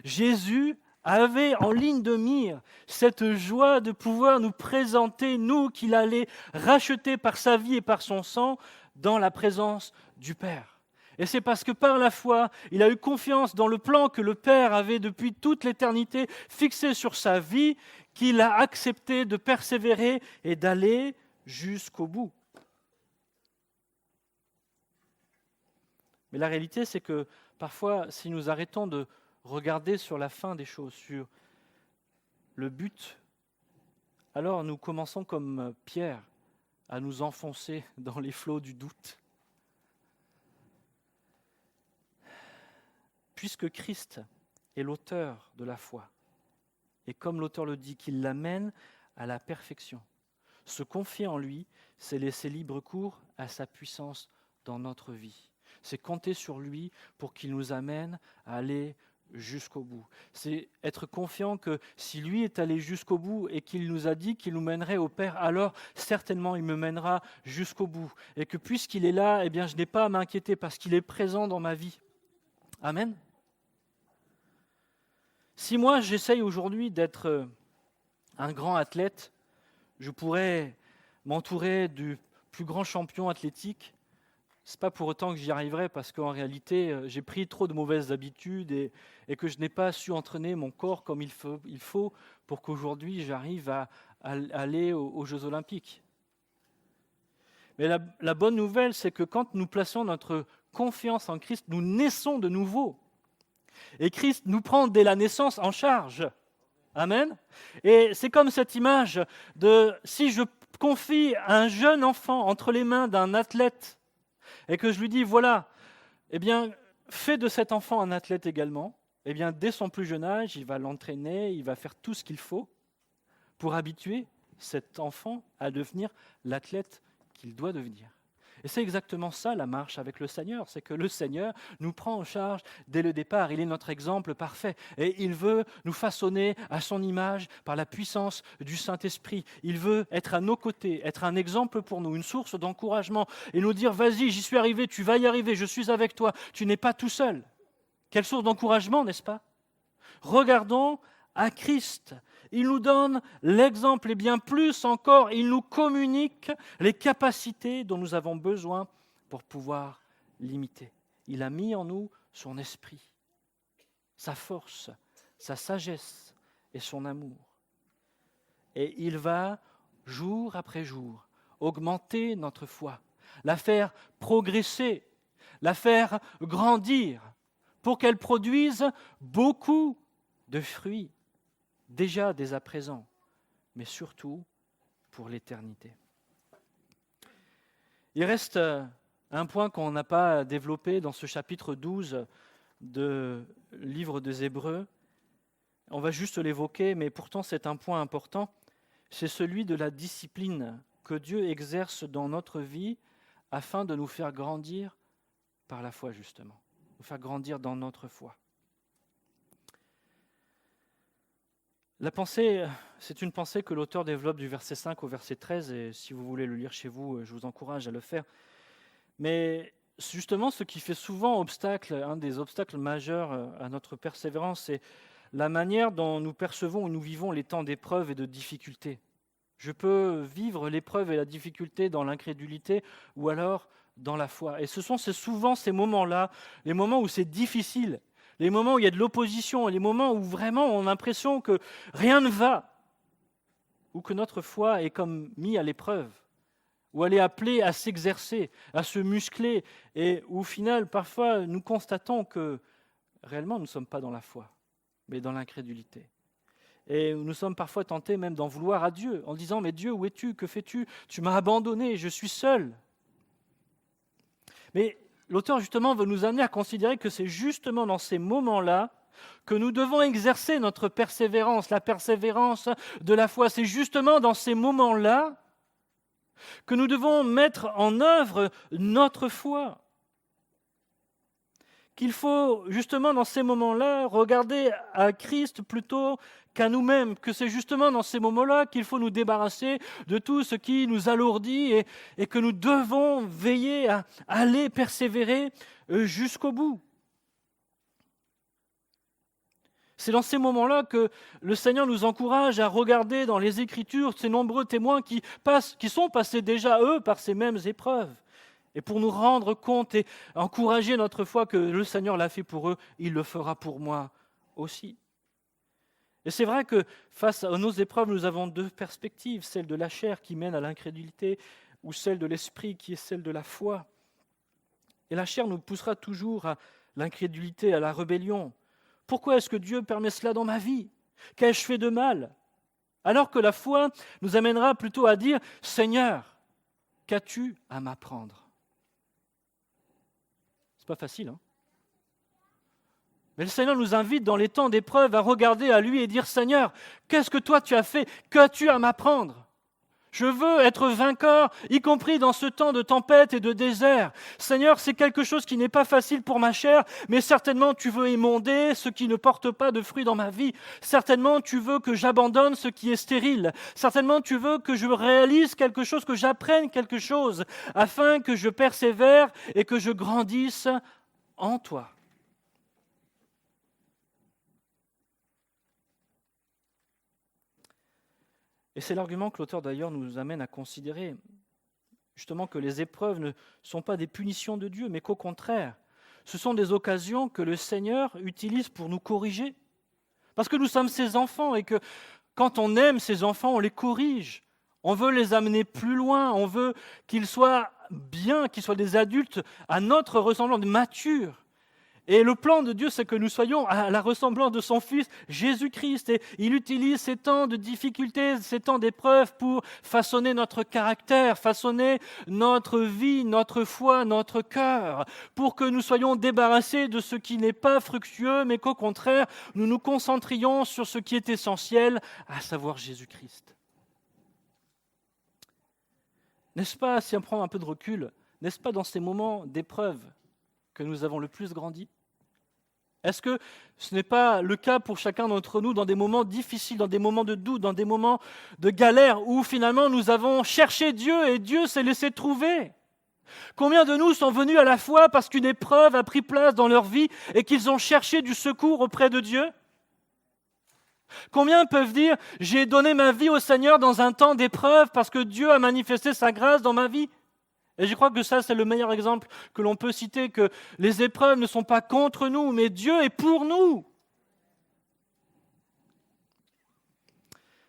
Jésus avait en ligne de mire cette joie de pouvoir nous présenter, nous qu'il allait racheter par sa vie et par son sang, dans la présence du Père. Et c'est parce que par la foi, il a eu confiance dans le plan que le Père avait depuis toute l'éternité fixé sur sa vie, qu'il a accepté de persévérer et d'aller jusqu'au bout. Mais la réalité, c'est que parfois, si nous arrêtons de regarder sur la fin des choses, sur le but, alors nous commençons comme Pierre à nous enfoncer dans les flots du doute. Puisque Christ est l'auteur de la foi, et comme l'auteur le dit, qu'il l'amène à la perfection. Se confier en lui, c'est laisser libre cours à sa puissance dans notre vie. C'est compter sur lui pour qu'il nous amène à aller jusqu'au bout. C'est être confiant que si lui est allé jusqu'au bout et qu'il nous a dit qu'il nous mènerait au Père, alors certainement il me mènera jusqu'au bout. Et que puisqu'il est là, eh bien, je n'ai pas à m'inquiéter parce qu'il est présent dans ma vie. Amen. Si moi j'essaye aujourd'hui d'être un grand athlète, je pourrais m'entourer du plus grand champion athlétique. Ce n'est pas pour autant que j'y arriverai parce qu'en réalité, j'ai pris trop de mauvaises habitudes et que je n'ai pas su entraîner mon corps comme il faut pour qu'aujourd'hui j'arrive à aller aux Jeux Olympiques. Mais la bonne nouvelle, c'est que quand nous plaçons notre confiance en Christ, nous naissons de nouveau. Et Christ nous prend dès la naissance en charge. Amen. Et c'est comme cette image de si je confie un jeune enfant entre les mains d'un athlète et que je lui dis, voilà, eh bien, fais de cet enfant un athlète également, eh bien, dès son plus jeune âge, il va l'entraîner, il va faire tout ce qu'il faut pour habituer cet enfant à devenir l'athlète qu'il doit devenir. Et c'est exactement ça la marche avec le Seigneur, c'est que le Seigneur nous prend en charge dès le départ. Il est notre exemple parfait et il veut nous façonner à son image par la puissance du Saint-Esprit. Il veut être à nos côtés, être un exemple pour nous, une source d'encouragement et nous dire « Vas-y, j'y suis arrivé, tu vas y arriver, je suis avec toi, tu n'es pas tout seul ». Quelle source d'encouragement, n'est-ce pas ? Regardons à Christ. Il nous donne l'exemple et bien plus encore, il nous communique les capacités dont nous avons besoin pour pouvoir l'imiter. Il a mis en nous son esprit, sa force, sa sagesse et son amour. Et il va, jour après jour, augmenter notre foi, la faire progresser, la faire grandir, pour qu'elle produise beaucoup de fruits. Déjà dès à présent, mais surtout pour l'éternité. Il reste un point qu'on n'a pas développé dans ce chapitre 12 du livre des Hébreux. On va juste l'évoquer, mais pourtant c'est un point important. C'est celui de la discipline que Dieu exerce dans notre vie afin de nous faire grandir par la foi, justement. Nous faire grandir dans notre foi. La pensée, c'est une pensée que l'auteur développe du verset 5 au verset 13, et si vous voulez le lire chez vous, je vous encourage à le faire. Mais justement, ce qui fait souvent obstacle, un des obstacles majeurs à notre persévérance, c'est la manière dont nous percevons ou nous vivons les temps d'épreuve et de difficulté. Je peux vivre l'épreuve et la difficulté dans l'incrédulité ou alors dans la foi. Et c'est souvent ces moments-là, les moments où c'est difficile, les moments où il y a de l'opposition, les moments où vraiment on a l'impression que rien ne va, ou que notre foi est comme mise à l'épreuve, où elle est appelée à s'exercer, à se muscler, et où au final, parfois, nous constatons que réellement, nous ne sommes pas dans la foi, mais dans l'incrédulité. Et nous sommes parfois tentés même d'en vouloir à Dieu, en disant « Mais Dieu, où es-tu? Que fais-tu? Tu m'as abandonné, je suis seul. » Mais l'auteur, justement, veut nous amener à considérer que c'est justement dans ces moments-là que nous devons exercer notre persévérance, la persévérance de la foi. C'est justement dans ces moments-là que nous devons mettre en œuvre notre foi. Qu'il faut, justement, dans ces moments-là, regarder à Christ plutôt qu'à nous-mêmes, que c'est justement dans ces moments-là qu'il faut nous débarrasser de tout ce qui nous alourdit et que nous devons veiller à aller persévérer jusqu'au bout. C'est dans ces moments-là que le Seigneur nous encourage à regarder dans les Écritures ces nombreux témoins qui sont passés déjà, eux, par ces mêmes épreuves. Et pour nous rendre compte et encourager notre foi que le Seigneur l'a fait pour eux, il le fera pour moi aussi. Et c'est vrai que face à nos épreuves, nous avons deux perspectives, celle de la chair qui mène à l'incrédulité ou celle de l'esprit qui est celle de la foi. Et la chair nous poussera toujours à l'incrédulité, à la rébellion. Pourquoi est-ce que Dieu permet cela dans ma vie? Qu'ai-je fait de mal? Alors que la foi nous amènera plutôt à dire « Seigneur, qu'as-tu à m'apprendre ?» C'est pas facile, hein? Mais le Seigneur nous invite dans les temps d'épreuve à regarder à lui et dire « Seigneur, qu'est-ce que toi tu as fait? Qu'as-tu à m'apprendre? Je veux être vainqueur, y compris dans ce temps de tempête et de désert. Seigneur, c'est quelque chose qui n'est pas facile pour ma chair, mais certainement tu veux émonder ce qui ne porte pas de fruits dans ma vie. Certainement tu veux que j'abandonne ce qui est stérile. Certainement tu veux que je réalise quelque chose, que j'apprenne quelque chose, afin que je persévère et que je grandisse en toi. Et c'est l'argument que l'auteur d'ailleurs nous amène à considérer, justement que les épreuves ne sont pas des punitions de Dieu, mais qu'au contraire, ce sont des occasions que le Seigneur utilise pour nous corriger. Parce que nous sommes ses enfants et que quand on aime ses enfants, on les corrige. On veut les amener plus loin, on veut qu'ils soient bien, qu'ils soient des adultes à notre ressemblance, matures. Et le plan de Dieu, c'est que nous soyons à la ressemblance de son Fils, Jésus-Christ. Et il utilise ces temps de difficultés, ces temps d'épreuves pour façonner notre caractère, façonner notre vie, notre foi, notre cœur, pour que nous soyons débarrassés de ce qui n'est pas fructueux, mais qu'au contraire, nous nous concentrions sur ce qui est essentiel, à savoir Jésus-Christ. N'est-ce pas, si on prend un peu de recul, n'est-ce pas dans ces moments d'épreuve que nous avons le plus grandi ? Est-ce que ce n'est pas le cas pour chacun d'entre nous dans des moments difficiles, dans des moments de doute, dans des moments de galère, où finalement nous avons cherché Dieu et Dieu s'est laissé trouver ? Combien de nous sont venus à la foi parce qu'une épreuve a pris place dans leur vie et qu'ils ont cherché du secours auprès de Dieu ? Combien peuvent dire « j'ai donné ma vie au Seigneur dans un temps d'épreuve parce que Dieu a manifesté sa grâce dans ma vie ?» Et je crois que ça, c'est le meilleur exemple que l'on peut citer, que les épreuves ne sont pas contre nous, mais Dieu est pour nous.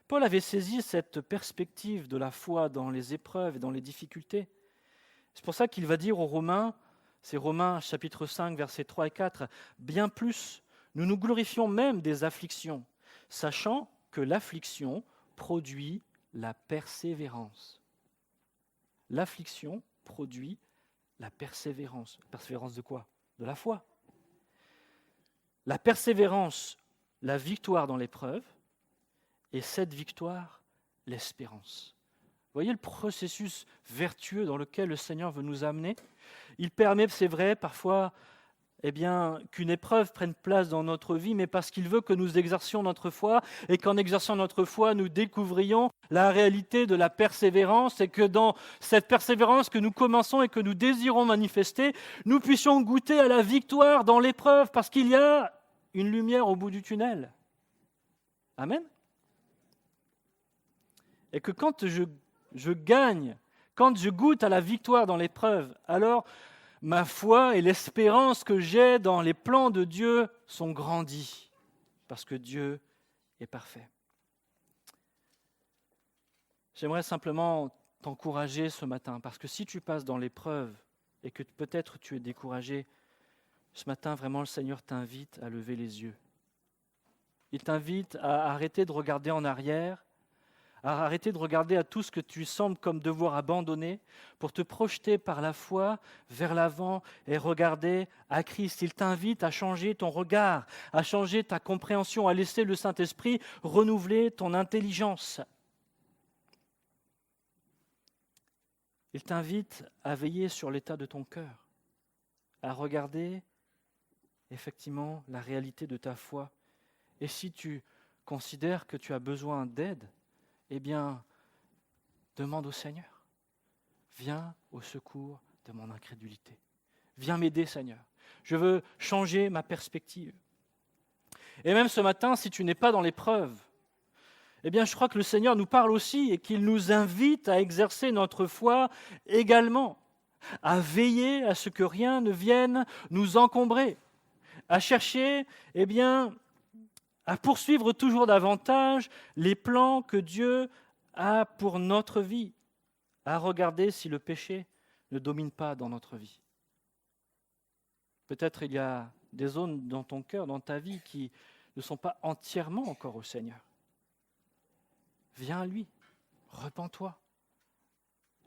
Paul avait saisi cette perspective de la foi dans les épreuves et dans les difficultés. C'est pour ça qu'il va dire aux Romains, c'est Romains chapitre 5, versets 3 et 4, « Bien plus, nous nous glorifions même des afflictions, sachant que l'affliction produit la persévérance. » L'affliction produit la persévérance. Persévérance de quoi ? De la foi. La persévérance, la victoire dans l'épreuve, et cette victoire, l'espérance. Vous voyez le processus vertueux dans lequel le Seigneur veut nous amener ? Il permet, c'est vrai, parfois qu'une épreuve prenne place dans notre vie, mais parce qu'il veut que nous exercions notre foi et qu'en exerçant notre foi, nous découvrions la réalité de la persévérance et que dans cette persévérance que nous commençons et que nous désirons manifester, nous puissions goûter à la victoire dans l'épreuve parce qu'il y a une lumière au bout du tunnel. Amen. Et que quand je gagne, quand je goûte à la victoire dans l'épreuve, alors ma foi et l'espérance que j'ai dans les plans de Dieu sont grandies, parce que Dieu est parfait. J'aimerais simplement t'encourager ce matin, parce que si tu passes dans l'épreuve et que peut-être tu es découragé, ce matin, vraiment, le Seigneur t'invite à lever les yeux. Il t'invite à arrêter de regarder en arrière, à arrêter de regarder à tout ce que tu sembles comme devoir abandonner pour te projeter par la foi vers l'avant et regarder à Christ. Il t'invite à changer ton regard, à changer ta compréhension, à laisser le Saint-Esprit renouveler ton intelligence. Il t'invite à veiller sur l'état de ton cœur, à regarder effectivement la réalité de ta foi. Et si tu considères que tu as besoin d'aide, eh bien, demande au Seigneur. Viens au secours de mon incrédulité. Viens m'aider, Seigneur. Je veux changer ma perspective. Et même ce matin, si tu n'es pas dans l'épreuve, eh bien, je crois que le Seigneur nous parle aussi et qu'il nous invite à exercer notre foi également, à veiller à ce que rien ne vienne nous encombrer, à chercher, à poursuivre toujours davantage les plans que Dieu a pour notre vie, à regarder si le péché ne domine pas dans notre vie. Peut-être il y a des zones dans ton cœur, dans ta vie, qui ne sont pas entièrement encore au Seigneur. Viens à lui, repens-toi.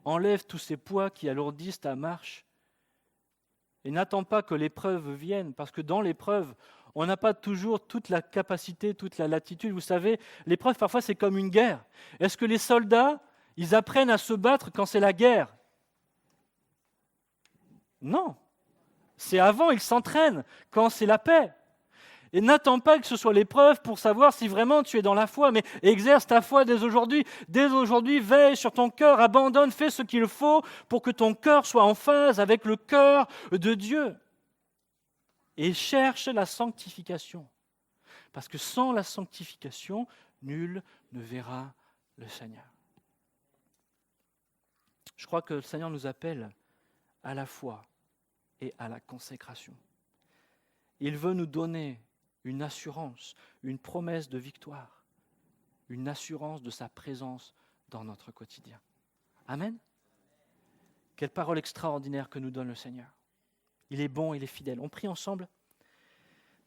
Enlève tous ces poids qui alourdissent ta marche et n'attends pas que l'épreuve vienne, parce que dans l'épreuve, on n'a pas toujours toute la capacité, toute la latitude. Vous savez, l'épreuve, parfois, c'est comme une guerre. Est-ce que les soldats, Ils apprennent à se battre quand c'est la guerre. Non, c'est avant, ils s'entraînent quand c'est la paix. Et n'attends pas que ce soit l'épreuve pour savoir si vraiment tu es dans la foi, mais exerce ta foi dès aujourd'hui. Dès aujourd'hui, veille sur ton cœur, abandonne, fais ce qu'il faut pour que ton cœur soit en phase avec le cœur de Dieu. Et cherche la sanctification. Parce que sans la sanctification, nul ne verra le Seigneur. Je crois que le Seigneur nous appelle à la foi et à la consécration. Il veut nous donner une assurance, une promesse de victoire, une assurance de sa présence dans notre quotidien. Amen. Quelle parole extraordinaire que nous donne le Seigneur. Il est bon, il est fidèle. On prie ensemble.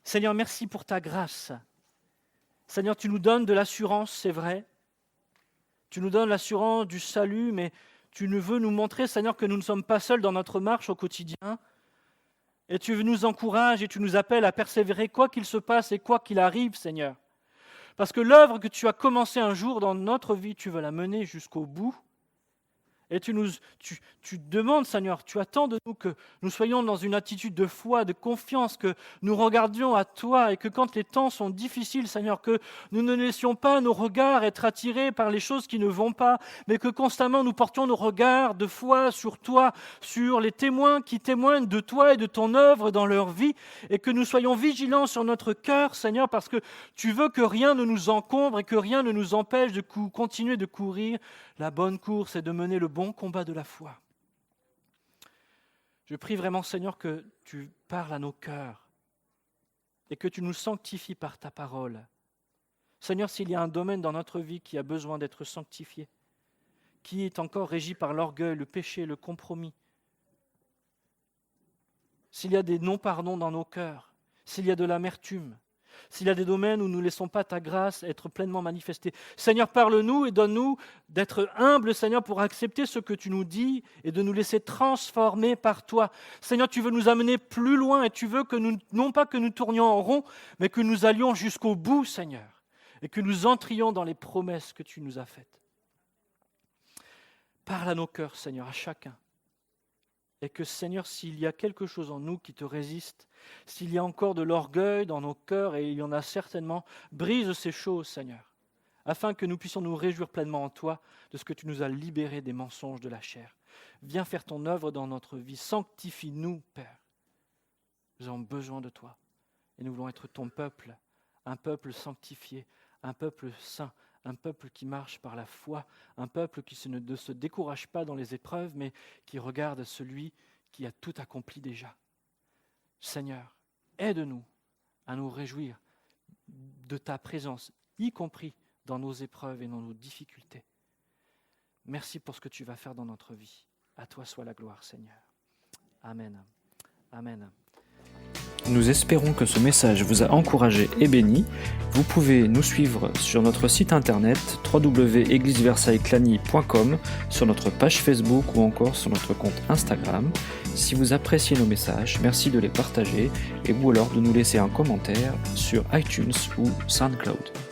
Seigneur, merci pour ta grâce. Seigneur, tu nous donnes de l'assurance, c'est vrai. Tu nous donnes l'assurance du salut, mais tu veux nous montrer, Seigneur, que nous ne sommes pas seuls dans notre marche au quotidien. Et tu nous encourages et tu nous appelles à persévérer quoi qu'il se passe et quoi qu'il arrive, Seigneur. Parce que l'œuvre que tu as commencée un jour dans notre vie, tu veux la mener jusqu'au bout. Et tu demandes, Seigneur, tu attends de nous que nous soyons dans une attitude de foi, de confiance, que nous regardions à toi et que quand les temps sont difficiles, Seigneur, que nous ne laissions pas nos regards être attirés par les choses qui ne vont pas, mais que constamment nous portions nos regards de foi sur toi, sur les témoins qui témoignent de toi et de ton œuvre dans leur vie, et que nous soyons vigilants sur notre cœur, Seigneur, parce que tu veux que rien ne nous encombre et que rien ne nous empêche de continuer de courir la bonne course et de mener le bon combat de la foi. Je prie vraiment, Seigneur, que tu parles à nos cœurs et que tu nous sanctifies par ta parole. Seigneur, s'il y a un domaine dans notre vie qui a besoin d'être sanctifié, qui est encore régi par l'orgueil, le péché, le compromis, s'il y a des non-pardons dans nos cœurs, s'il y a de l'amertume, s'il y a des domaines où nous ne laissons pas ta grâce être pleinement manifestée. Seigneur, parle-nous et donne-nous d'être humbles, Seigneur, pour accepter ce que tu nous dis et de nous laisser transformer par toi. Seigneur, tu veux nous amener plus loin et tu veux que nous, non pas que nous tournions en rond, mais que nous allions jusqu'au bout, Seigneur, et que nous entrions dans les promesses que tu nous as faites. Parle à nos cœurs, Seigneur, à chacun. Et que, Seigneur, s'il y a quelque chose en nous qui te résiste, s'il y a encore de l'orgueil dans nos cœurs, et il y en a certainement, brise ces choses, Seigneur, afin que nous puissions nous réjouir pleinement en toi de ce que tu nous as libérés des mensonges de la chair. Viens faire ton œuvre dans notre vie, sanctifie-nous, Père. Nous avons besoin de toi, et nous voulons être ton peuple, un peuple sanctifié, un peuple saint, un peuple qui marche par la foi, un peuple qui ne se décourage pas dans les épreuves, mais qui regarde celui qui a tout accompli déjà. Seigneur, aide-nous à nous réjouir de ta présence, y compris dans nos épreuves et dans nos difficultés. Merci pour ce que tu vas faire dans notre vie. À toi soit la gloire, Seigneur. Amen. Amen. Nous espérons que ce message vous a encouragé et béni. Vous pouvez nous suivre sur notre site internet www.egliseversailleclany.com, sur notre page Facebook ou encore sur notre compte Instagram. Si vous appréciez nos messages, merci de les partager et ou alors de nous laisser un commentaire sur iTunes ou SoundCloud.